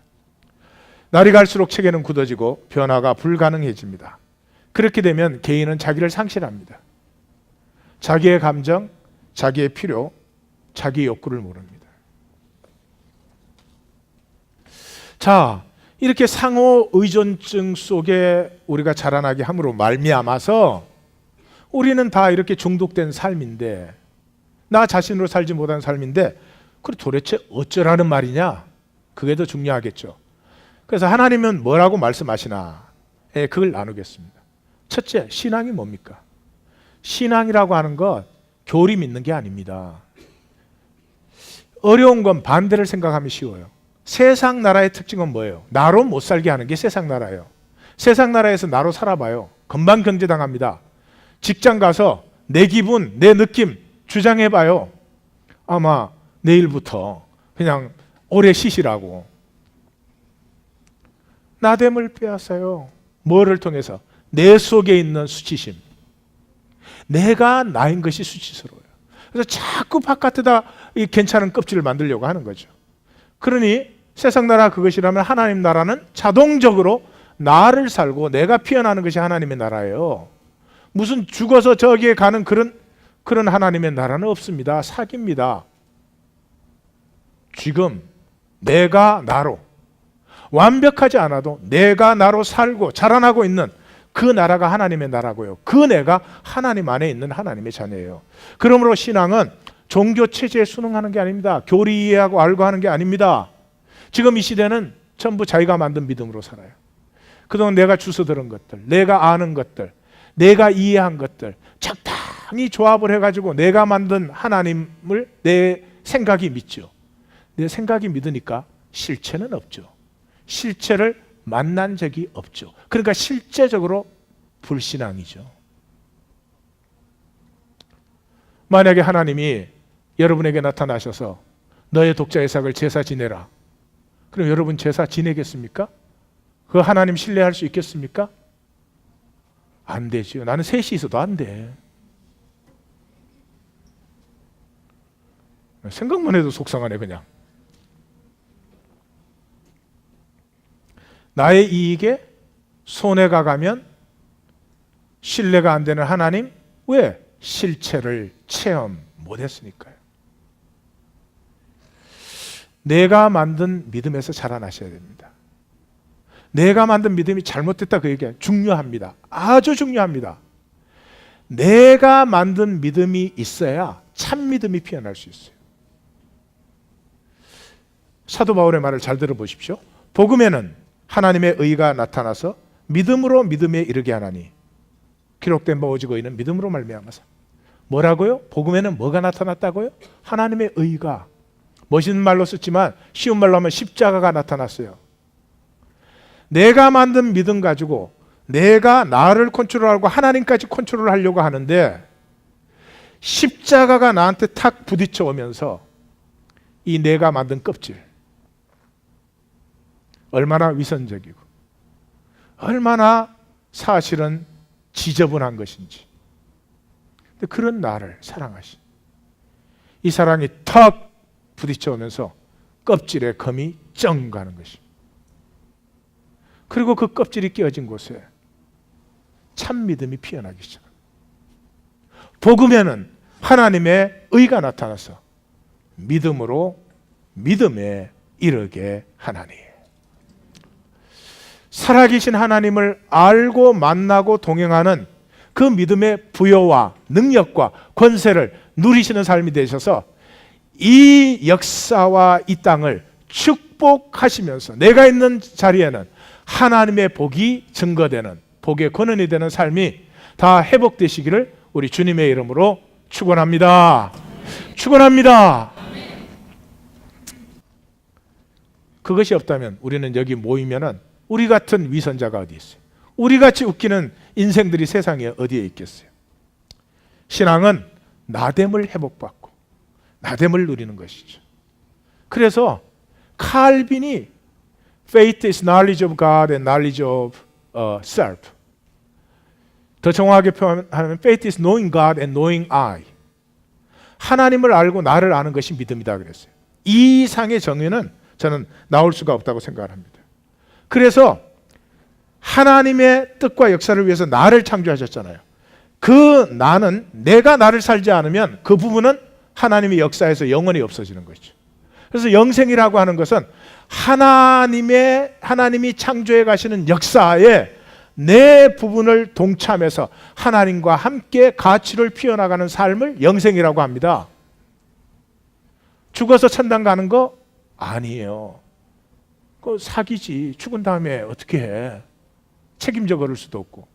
날이 갈수록 체계는 굳어지고 변화가 불가능해집니다. 그렇게 되면 개인은 자기를 상실합니다. 자기의 감정, 자기의 필요, 자기의 욕구를 모릅니다. 자, 이렇게 상호 의존증 속에 우리가 자라나게 함으로 말미암아서 우리는 다 이렇게 중독된 삶인데, 나 자신으로 살지 못한 삶인데 그럼 도대체 어쩌라는 말이냐? 그게 더 중요하겠죠. 그래서 하나님은 뭐라고 말씀하시나? 그걸 나누겠습니다. 첫째, 신앙이 뭡니까? 신앙이라고 하는 것 교리 믿는 게 아닙니다. 어려운 건 반대를 생각하면 쉬워요. 세상 나라의 특징은 뭐예요? 나로 못 살게 하는 게 세상 나라예요. 세상 나라에서 나로 살아봐요. 금방 견제당합니다. 직장 가서 내 기분, 내 느낌 주장해봐요. 아마 내일부터 그냥 오래 쉬시라고. 나됨을 빼앗아요. 뭐를 통해서? 내 속에 있는 수치심. 내가 나인 것이 수치스러워요. 그래서 자꾸 바깥에다 이 괜찮은 껍질을 만들려고 하는 거죠. 그러니 세상 나라 그것이라면 하나님 나라는 자동적으로 나를 살고 내가 피어나는 것이 하나님의 나라예요. 무슨 죽어서 저기에 가는 그런 하나님의 나라는 없습니다. 사기입니다. 지금 내가 나로, 완벽하지 않아도 내가 나로 살고 자라나고 있는 그 나라가 하나님의 나라고요. 그 내가 하나님 안에 있는 하나님의 자녀예요. 그러므로 신앙은 종교 체제에 순응하는 게 아닙니다. 교리 이해하고 알고 하는 게 아닙니다. 지금 이 시대는 전부 자기가 만든 믿음으로 살아요. 그동안 내가 주워 들은 것들, 내가 아는 것들, 내가 이해한 것들 적당히 조합을 해가지고 내가 만든 하나님을 내 생각이 믿죠. 내 생각이 믿으니까 실체는 없죠. 실체를 만난 적이 없죠. 그러니까 실제적으로 불신앙이죠. 만약에 하나님이 여러분에게 나타나셔서 너의 독자 이삭을 제사 지내라. 그럼 여러분 제사 지내겠습니까? 그 하나님 신뢰할 수 있겠습니까? 안 되죠. 나는 셋이 있어도 안 돼. 생각만 해도 속상하네 그냥. 나의 이익에 손해가 가면 신뢰가 안 되는 하나님, 왜? 실체를 체험 못했으니까요. 내가 만든 믿음에서 자라나셔야 됩니다. 내가 만든 믿음이 잘못됐다 그 얘기예요. 중요합니다. 아주 중요합니다. 내가 만든 믿음이 있어야 참 믿음이 피어날 수 있어요. 사도 바울의 말을 잘 들어보십시오. 복음에는 하나님의 의가 나타나서 믿음으로 믿음에 이르게 하나니 기록된 바 오직 의는 믿음으로 말미암아서. 뭐라고요? 복음에는 뭐가 나타났다고요? 하나님의 의가. 멋있는 말로 썼지만 쉬운 말로 하면 십자가가 나타났어요. 내가 만든 믿음 가지고 내가 나를 컨트롤하고 하나님까지 컨트롤하려고 하는데 십자가가 나한테 탁 부딪혀 오면서 이 내가 만든 껍질 얼마나 위선적이고 얼마나 사실은 지저분한 것인지. 근데 그런 나를 사랑하신 이 사랑이 턱 부딪혀 오면서 껍질에 검이 쩡 가는 것입니다. 그리고 그 껍질이 끼어진 곳에 참 믿음이 피어나기 시작합니다. 복음에는 하나님의 의가 나타나서 믿음으로 믿음에 이르게 하나니. 살아계신 하나님을 알고 만나고 동행하는 그 믿음의 부여와 능력과 권세를 누리시는 삶이 되셔서 이 역사와 이 땅을 축복하시면서 내가 있는 자리에는 하나님의 복이 증거되는, 복의 근원이 되는 삶이 다 회복되시기를 우리 주님의 이름으로 축원합니다. 축원합니다. 그것이 없다면 우리는 여기 모이면은 우리 같은 위선자가 어디 있어요? 우리 같이 웃기는 인생들이 세상에 어디에 있겠어요? 신앙은 나됨을 회복받고 나됨을 누리는 것이죠. 그래서 칼빈이 Faith is knowledge of God and knowledge of self. 더 정확하게 표현하면 Faith is knowing God and knowing I. 하나님을 알고 나를 아는 것이 믿음이다 그랬어요. 이 이상의 정의는 저는 나올 수가 없다고 생각합니다. 그래서 하나님의 뜻과 역사를 위해서 나를 창조하셨잖아요. 그 나는 내가 나를 살지 않으면 그 부분은 하나님의 역사에서 영원히 없어지는 거죠. 그래서 영생이라고 하는 것은 하나님이 창조해 가시는 역사에 내 부분을 동참해서 하나님과 함께 가치를 피워나가는 삶을 영생이라고 합니다. 죽어서 천당 가는 거 아니에요. 그 사기지. 죽은 다음에 어떻게 해? 책임져 걸을 수도 없고.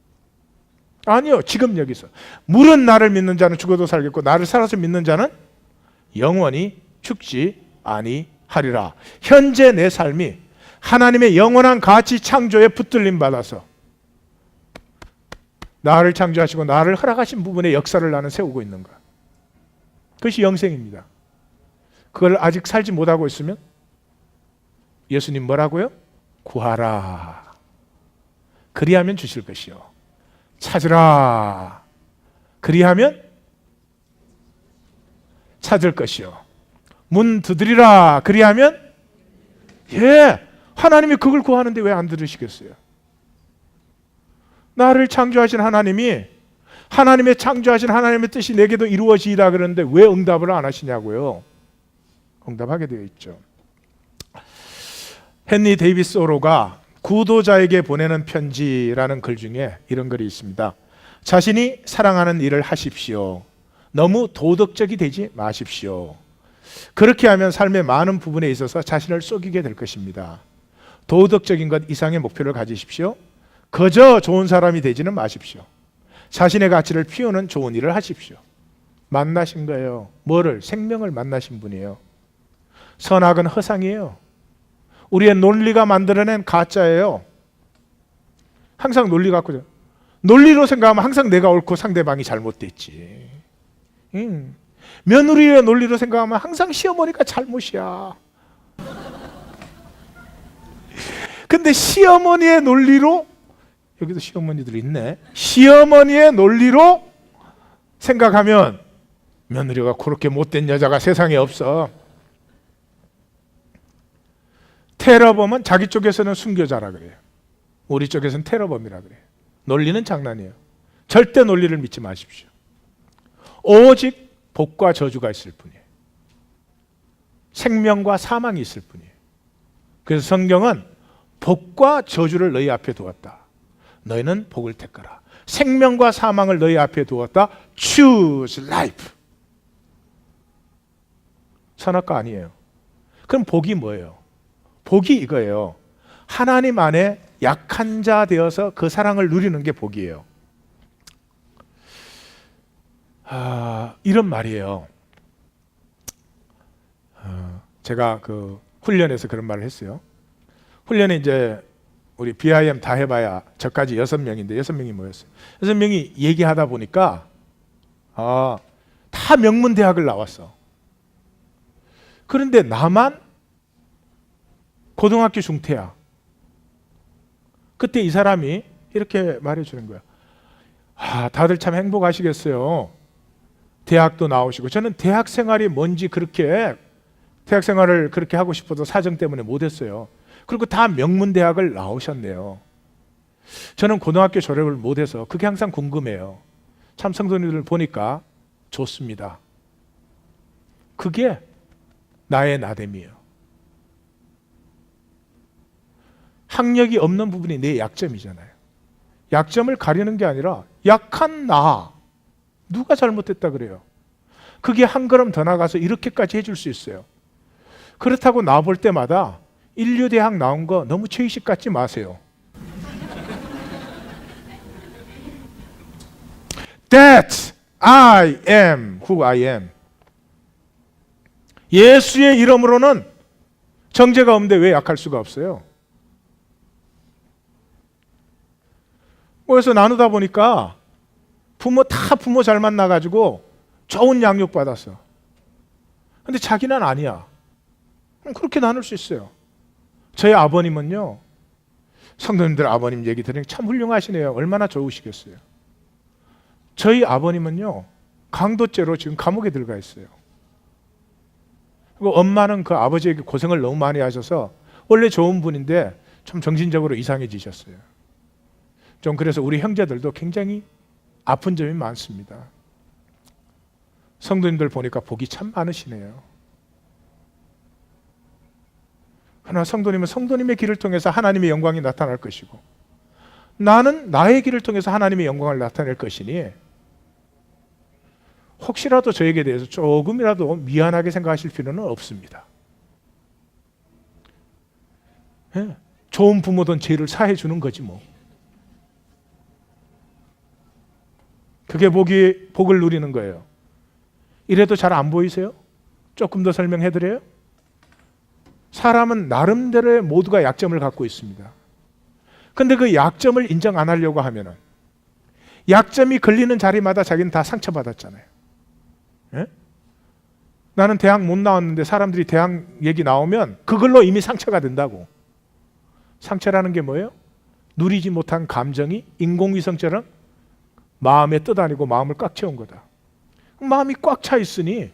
아니요. 지금 여기서. 물은 나를 믿는 자는 죽어도 살겠고 나를 살아서 믿는 자는 영원히 죽지 아니하리라. 현재 내 삶이 하나님의 영원한 가치 창조에 붙들림 받아서 나를 창조하시고 나를 허락하신 부분의 역사를 나는 세우고 있는가. 그것이 영생입니다. 그걸 아직 살지 못하고 있으면 예수님 뭐라고요? 구하라. 그리하면 주실 것이요. 찾으라. 그리하면 찾을 것이요. 문 두드리라. 그리하면 하나님이 그걸 구하는데 왜 안 들으시겠어요? 나를 창조하신 하나님이 하나님의 창조하신 하나님의 뜻이 내게도 이루어지이다 그러는데 왜 응답을 안 하시냐고요? 응답하게 되어 있죠. 헨리 데이비스 오로가 구도자에게 보내는 편지라는 글 중에 이런 글이 있습니다. 자신이 사랑하는 일을 하십시오. 너무 도덕적이 되지 마십시오. 그렇게 하면 삶의 많은 부분에 있어서 자신을 속이게 될 것입니다. 도덕적인 것 이상의 목표를 가지십시오. 그저 좋은 사람이 되지는 마십시오. 자신의 가치를 피우는 좋은 일을 하십시오. 만나신 거예요. 뭐를? 생명을 만나신 분이에요. 선악은 허상이에요. 우리의 논리가 만들어낸 가짜예요. 항상 논리 갖고, 논리로 생각하면 항상 내가 옳고 상대방이 잘못됐지. 며느리의 논리로 생각하면 항상 시어머니가 잘못이야. 근데 시어머니의 논리로, 여기도 시어머니들 있네. 시어머니의 논리로 생각하면 며느리가 그렇게 못된 여자가 세상에 없어. 테러범은 자기 쪽에서는 순교자라 그래요. 우리 쪽에서는 테러범이라 그래요. 논리는 장난이에요. 절대 논리를 믿지 마십시오. 오직 복과 저주가 있을 뿐이에요. 생명과 사망이 있을 뿐이에요. 그래서 성경은 복과 저주를 너희 앞에 두었다. 너희는 복을 택하라. 생명과 사망을 너희 앞에 두었다. Choose life. 선악과 아니에요. 그럼 복이 뭐예요? 복이 이거예요. 하나님 안에 약한 자 되어서 그 사랑을 누리는 게 복이에요. 이런 말이에요. 제가 그 훈련에서 그런 말을 했어요. 훈련에 이제 우리 BIM 다 해봐야 저까지 6명인데 6명이 모였어요. 6명이 얘기하다 보니까 다 명문대학을 나왔어. 그런데 나만 고등학교 중퇴야. 그때 이 사람이 이렇게 말해주는 거야. 다들 참 행복하시겠어요. 대학도 나오시고. 저는 대학 생활이 뭔지 그렇게, 대학 생활을 그렇게 하고 싶어도 사정 때문에 못했어요. 그리고 다 명문대학을 나오셨네요. 저는 고등학교 졸업을 못해서 그게 항상 궁금해요. 참 성도님들 보니까 좋습니다. 그게 나의 나됨이에요. 학력이 없는 부분이 내 약점이잖아요. 약점을 가리는 게 아니라 약한 나, 누가 잘못했다 그래요? 그게 한 걸음 더 나가서 이렇게까지 해줄 수 있어요. 그렇다고 나 볼 때마다 인류대학 나온 거 너무 최희식 같지 마세요. That I am who I am. 예수의 이름으로는 정죄가 없는데 왜 약할 수가 없어요? 그래서 나누다 보니까 부모 잘 만나가지고 좋은 양육 받았어. 근데 자기는 아니야. 그렇게 나눌 수 있어요. 저희 아버님은요, 성도님들 아버님 얘기 들으니 참 훌륭하시네요. 얼마나 좋으시겠어요. 저희 아버님은요, 강도죄로 지금 감옥에 들어가 있어요. 그리고 엄마는 그 아버지에게 고생을 너무 많이 하셔서 원래 좋은 분인데 좀 정신적으로 이상해지셨어요. 좀 그래서 우리 형제들도 굉장히 아픈 점이 많습니다. 성도님들 보니까 복이 참 많으시네요. 그러나 성도님은 성도님의 길을 통해서 하나님의 영광이 나타날 것이고, 나는 나의 길을 통해서 하나님의 영광을 나타낼 것이니 혹시라도 저에게 대해서 조금이라도 미안하게 생각하실 필요는 없습니다. 좋은 부모든 죄를 사해 주는 거지 뭐. 그게 복을 누리는 거예요. 이래도 잘 안 보이세요? 조금 더 설명해 드려요? 사람은 나름대로의 모두가 약점을 갖고 있습니다. 근데 그 약점을 인정 안 하려고 하면은 약점이 걸리는 자리마다 자기는 다 상처받았잖아요. 예? 나는 대학 못 나왔는데 사람들이 대학 얘기 나오면 그걸로 이미 상처가 된다고. 상처라는 게 뭐예요? 누리지 못한 감정이 인공위성처럼 마음에 떠다니고 마음을 꽉 채운 거다. 마음이 꽉 차 있으니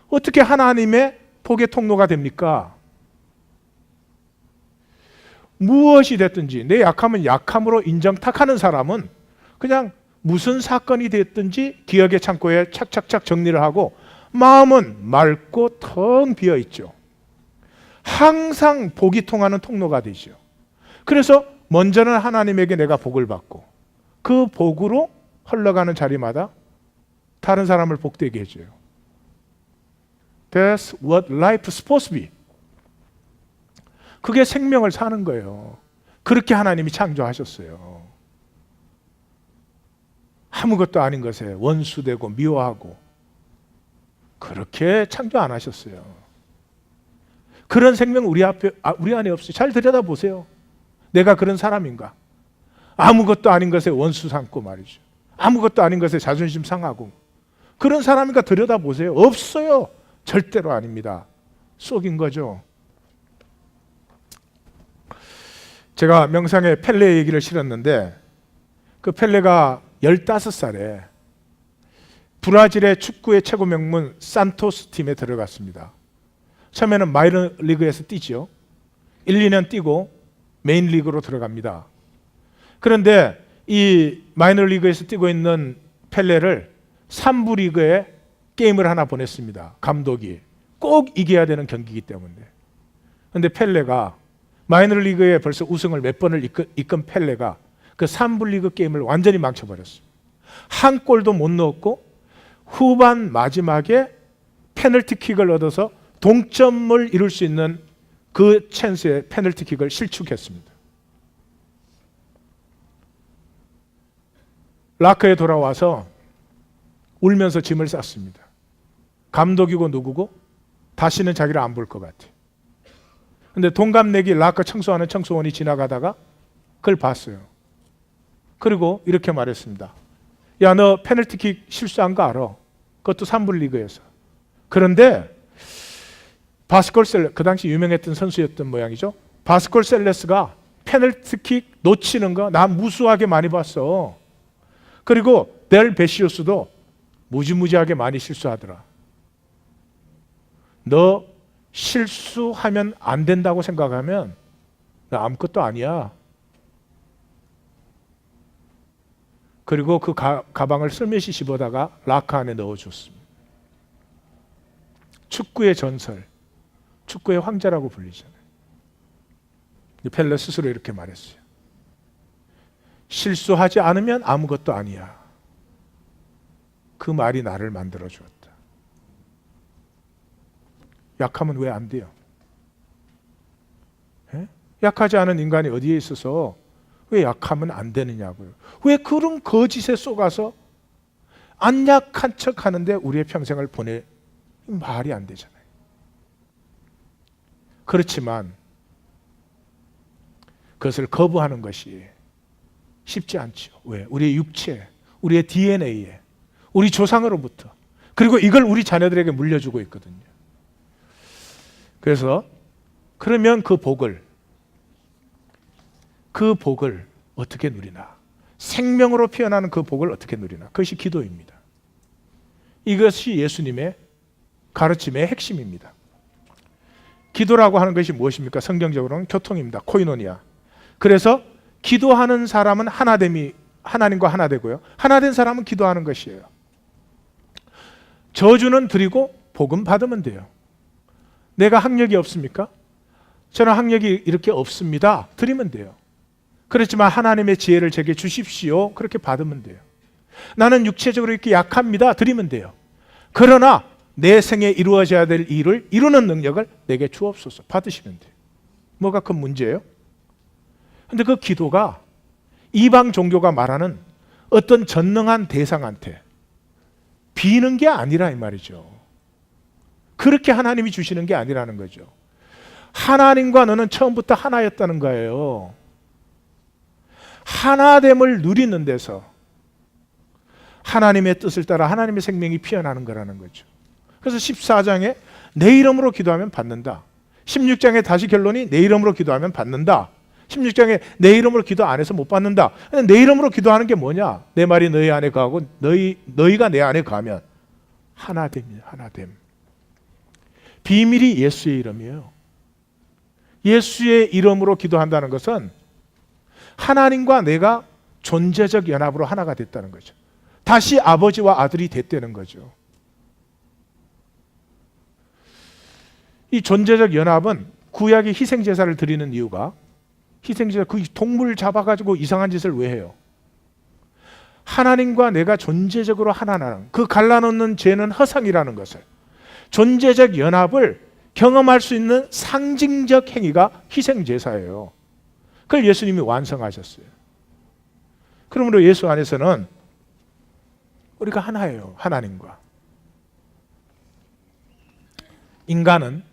어떻게 하나님의 복의 통로가 됩니까? 무엇이 됐든지 내 약함은 약함으로 인정탁하는 사람은 그냥 무슨 사건이 됐든지 기억의 창고에 착착착 정리를 하고 마음은 맑고 텅 비어 있죠. 항상 복이 통하는 통로가 되죠. 그래서 먼저는 하나님에게 내가 복을 받고 그 복으로 흘러가는 자리마다 다른 사람을 복되게 해줘요. That's what life is supposed to be. 그게 생명을 사는 거예요. 그렇게 하나님이 창조하셨어요. 아무것도 아닌 것에 원수되고 미워하고 그렇게 창조 안 하셨어요. 그런 생명 우리 안에 없어요. 잘 들여다보세요. 내가 그런 사람인가? 아무것도 아닌 것에 원수 삼고 말이죠. 아무것도 아닌 것에 자존심 상하고 그런 사람인가 들여다보세요. 없어요. 절대로 아닙니다. 속인 거죠. 제가 명상에 펠레 얘기를 실었는데 그 펠레가 15살에 브라질의 축구의 최고 명문 산토스 팀에 들어갔습니다. 처음에는 마이너 리그에서 뛰죠. 1, 2년 뛰고 메인 리그로 들어갑니다. 그런데 이 마이너 리그에서 뛰고 있는 펠레를 3부 리그에 게임을 하나 보냈습니다. 감독이 꼭 이겨야 되는 경기이기 때문에. 그런데 펠레가 마이너 리그에 벌써 우승을 몇 번을 이끈 펠레가 그 3부 리그 게임을 완전히 망쳐버렸어요. 한 골도 못 넣었고 후반 마지막에 페널티킥을 얻어서 동점을 이룰 수 있는 그 찬스에 페널티킥을 실축했습니다. 라커에 돌아와서 울면서 짐을 쌌습니다. 감독이고 누구고 다시는 자기를 안 볼 것 같아. 근데 동갑내기 라커 청소하는 청소원이 지나가다가 그걸 봤어요. 그리고 이렇게 말했습니다. 야, 너 페널티킥 실수한 거 알아? 그것도 3부 리그에서. 그런데 바스콜셀레스, 그 당시 유명했던 선수였던 모양이죠. 바스콜셀레스가 페널티킥 놓치는 거 나 무수하게 많이 봤어. 그리고 델 베시오스도 무지무지하게 많이 실수하더라. 너 실수하면 안 된다고 생각하면 나 아무것도 아니야. 그리고 그 가방을 슬며시 집어다가 라커 안에 넣어줬습니다. 축구의 전설, 축구의 황제라고 불리잖아요. 펠레 스스로 이렇게 말했어요. 실수하지 않으면 아무것도 아니야. 그 말이 나를 만들어 주었다. 약하면 왜 안 돼요? 에? 약하지 않은 인간이 어디에 있어서 왜 약하면 안 되느냐고요. 왜 그런 거짓에 속아서 안 약한 척 하는데 우리의 평생을 보내? 말이 안 되잖아요. 그렇지만 그것을 거부하는 것이 쉽지 않죠. 왜? 우리의 육체, 우리의 DNA에, 우리 조상으로부터, 그리고 이걸 우리 자녀들에게 물려주고 있거든요. 그래서 그러면 그 복을 어떻게 누리나? 생명으로 피어나는 그 복을 어떻게 누리나? 그것이 기도입니다. 이것이 예수님의 가르침의 핵심입니다. 기도라고 하는 것이 무엇입니까? 성경적으로는 교통입니다. 코이노니아. 그래서 기도하는 사람은 하나님과 하나 되고요. 하나 된 사람은 기도하는 것이에요. 저주는 드리고 복음 받으면 돼요. 내가 학력이 없습니까? 저는 학력이 이렇게 없습니다. 드리면 돼요. 그렇지만 하나님의 지혜를 제게 주십시오. 그렇게 받으면 돼요. 나는 육체적으로 이렇게 약합니다. 드리면 돼요. 그러나 내 생에 이루어져야 될 일을 이루는 능력을 내게 주옵소서. 받으시면 돼요. 뭐가 큰 문제예요? 근데 그 기도가 이방 종교가 말하는 어떤 전능한 대상한테 비는 게 아니라 이 말이죠. 그렇게 하나님이 주시는 게 아니라는 거죠. 하나님과 너는 처음부터 하나였다는 거예요. 하나됨을 누리는 데서 하나님의 뜻을 따라 하나님의 생명이 피어나는 거라는 거죠. 그래서 14장에 내 이름으로 기도하면 받는다. 16장에 다시 결론이 내 이름으로 기도하면 받는다. 16장에 내 이름으로 기도 안 해서 못 받는다. 내 이름으로 기도하는 게 뭐냐? 내 말이 너희 안에 거하고 너희가 내 안에 거하면 하나됨이에요. 하나됨. 비밀이 예수의 이름이에요. 예수의 이름으로 기도한다는 것은 하나님과 내가 존재적 연합으로 하나가 됐다는 거죠. 다시 아버지와 아들이 됐다는 거죠. 이 존재적 연합은 구약이 희생제사를 드리는 이유가 희생제사 그 동물 잡아가지고 이상한 짓을 왜 해요? 하나님과 내가 존재적으로 하나라는, 그 갈라놓는 죄는 허상이라는 것을, 존재적 연합을 경험할 수 있는 상징적 행위가 희생제사예요. 그걸 예수님이 완성하셨어요. 그러므로 예수 안에서는 우리가 하나예요. 하나님과. 인간은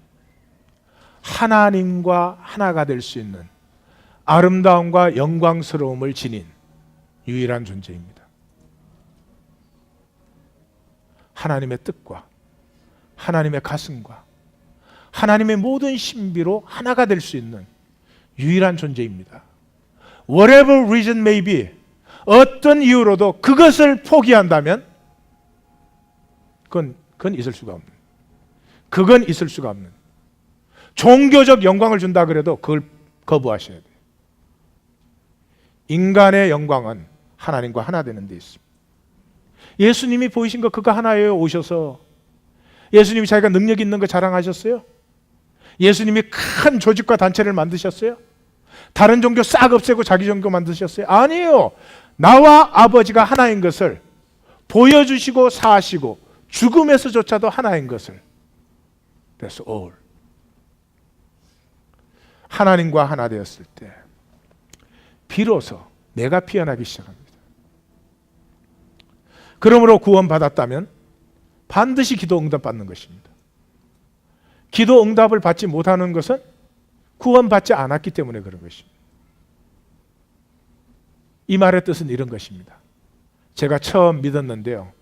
하나님과 하나가 될 수 있는 아름다움과 영광스러움을 지닌 유일한 존재입니다. 하나님의 뜻과 하나님의 가슴과 하나님의 모든 신비로 하나가 될 수 있는 유일한 존재입니다. Whatever reason may be, 어떤 이유로도 그것을 포기한다면 그건 있을 수가 없는, 그건 있을 수가 없는, 종교적 영광을 준다 그래도 그걸 거부하셔야 돼요. 인간의 영광은 하나님과 하나 되는 데 있습니다. 예수님이 보이신 거 그거 하나예요. 오셔서 예수님이 자기가 능력 있는 거 자랑하셨어요? 예수님이 큰 조직과 단체를 만드셨어요? 다른 종교 싹 없애고 자기 종교 만드셨어요? 아니에요. 나와 아버지가 하나인 것을 보여주시고 사시고 죽음에서조차도 하나인 것을. That's all. 하나님과 하나 되었을 때 비로소 내가 피어나기 시작합니다. 그러므로 구원받았다면 반드시 기도 응답 받는 것입니다. 기도 응답을 받지 못하는 것은 구원받지 않았기 때문에 그런 것입니다. 이 말의 뜻은 이런 것입니다. 제가 처음 믿었는데요,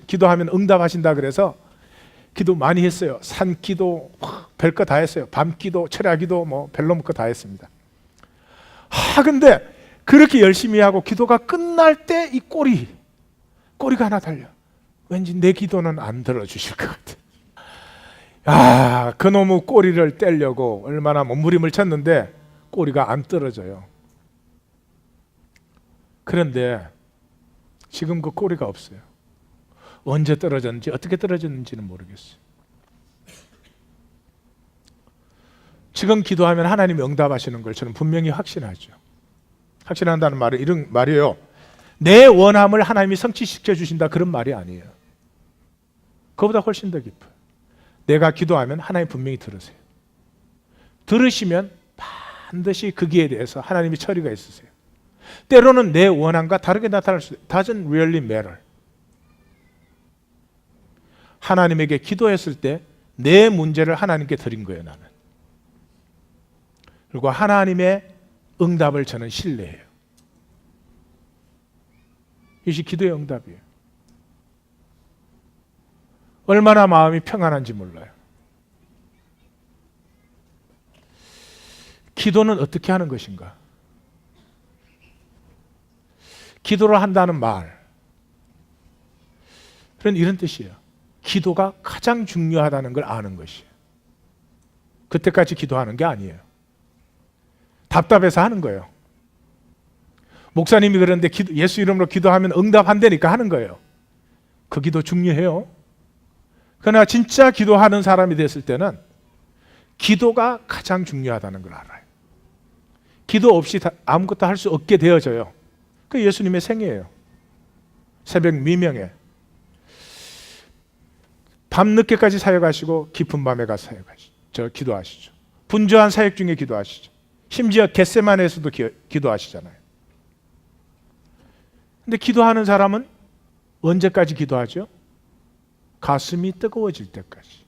기도하면 응답하신다 그래서 기도 많이 했어요. 산기도 별거 다 했어요. 밤기도, 철야기도 뭐 별로 거 다 했습니다. 근데 그렇게 열심히 하고 기도가 끝날 때 이 꼬리가 하나 달려. 왠지 내 기도는 안 들어주실 것 같아. 그놈의 꼬리를 떼려고 얼마나 몸부림을 쳤는데 꼬리가 안 떨어져요. 그런데 지금 그 꼬리가 없어요. 언제 떨어졌는지, 어떻게 떨어졌는지는 모르겠어요. 지금 기도하면 하나님이 응답하시는 걸 저는 분명히 확신하죠. 확신한다는 말은 이런 말이에요. 내 원함을 하나님이 성취시켜 주신다, 그런 말이 아니에요. 그보다 훨씬 더 깊어요. 내가 기도하면 하나님 분명히 들으세요. 들으시면 반드시 거기에 대해서 하나님이 처리가 있으세요. 때로는 내 원함과 다르게 나타날 수 있어요. Doesn't really matter. 하나님에게 기도했을 때 내 문제를 하나님께 드린 거예요, 나는. 그리고 하나님의 응답을 저는 신뢰해요. 이것이 기도의 응답이에요. 얼마나 마음이 평안한지 몰라요. 기도는 어떻게 하는 것인가? 기도를 한다는 말, 그런 이런 뜻이에요. 기도가 가장 중요하다는 걸 아는 것이에요. 그때까지 기도하는 게 아니에요. 답답해서 하는 거예요. 목사님이 그러는데 예수 이름으로 기도하면 응답한다니까 하는 거예요. 그 기도 중요해요. 그러나 진짜 기도하는 사람이 됐을 때는 기도가 가장 중요하다는 걸 알아요. 기도 없이 아무것도 할 수 없게 되어져요. 그 예수님의 생애예요. 새벽 미명에 밤늦게까지 사역하시고 깊은 밤에 가서 기도하시죠. 분주한 사역 중에 기도하시죠. 심지어 겟세마네에서도 기도하시잖아요. 근데 기도하는 사람은 언제까지 기도하죠? 가슴이 뜨거워질 때까지.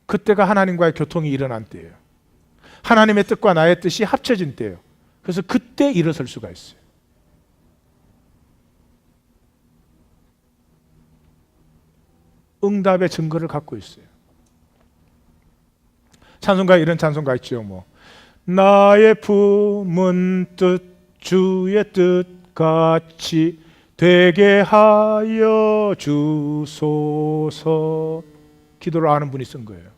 그때가 하나님과의 교통이 일어난 때예요. 하나님의 뜻과 나의 뜻이 합쳐진 때예요. 그래서 그때 일어설 수가 있어요. 응답의 증거를 갖고 있어요. 찬송가에 이런 찬송가 있죠. 나의 품은 뜻 주의 뜻같이 되게 하여 주소서. 기도를 아는 분이 쓴 거예요.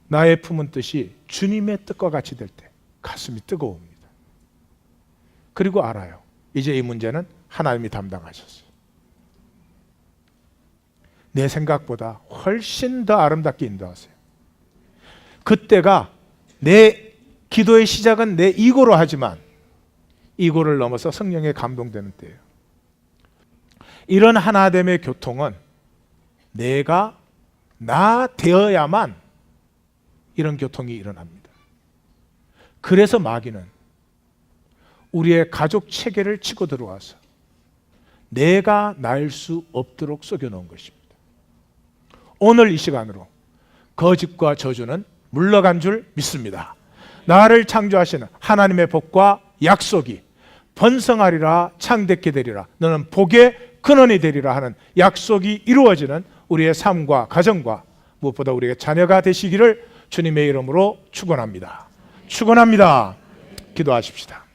나의 품은 뜻이 주님의 뜻과 같이 될 때 가슴이 뜨거웁니다. 그리고 알아요. 이제 이 문제는 하나님이 담당하셨어요. 내 생각보다 훨씬 더 아름답게 인도하세요. 그때가 내 기도의 시작은 내 이고로 하지만 이고를 넘어서 성령에 감동되는 때예요. 이런 하나됨의 교통은 내가 나 되어야만 이런 교통이 일어납니다. 그래서 마귀는 우리의 가족 체계를 치고 들어와서 내가 날 수 없도록 속여놓은 것입니다. 오늘 이 시간으로 거짓과 저주는 물러간 줄 믿습니다. 나를 창조하시는 하나님의 복과 약속이 번성하리라, 창대케 되리라, 너는 복의 근원이 되리라 하는 약속이 이루어지는 우리의 삶과 가정과 무엇보다 우리의 자녀가 되시기를 주님의 이름으로 축원합니다. 축원합니다. 기도하십시다.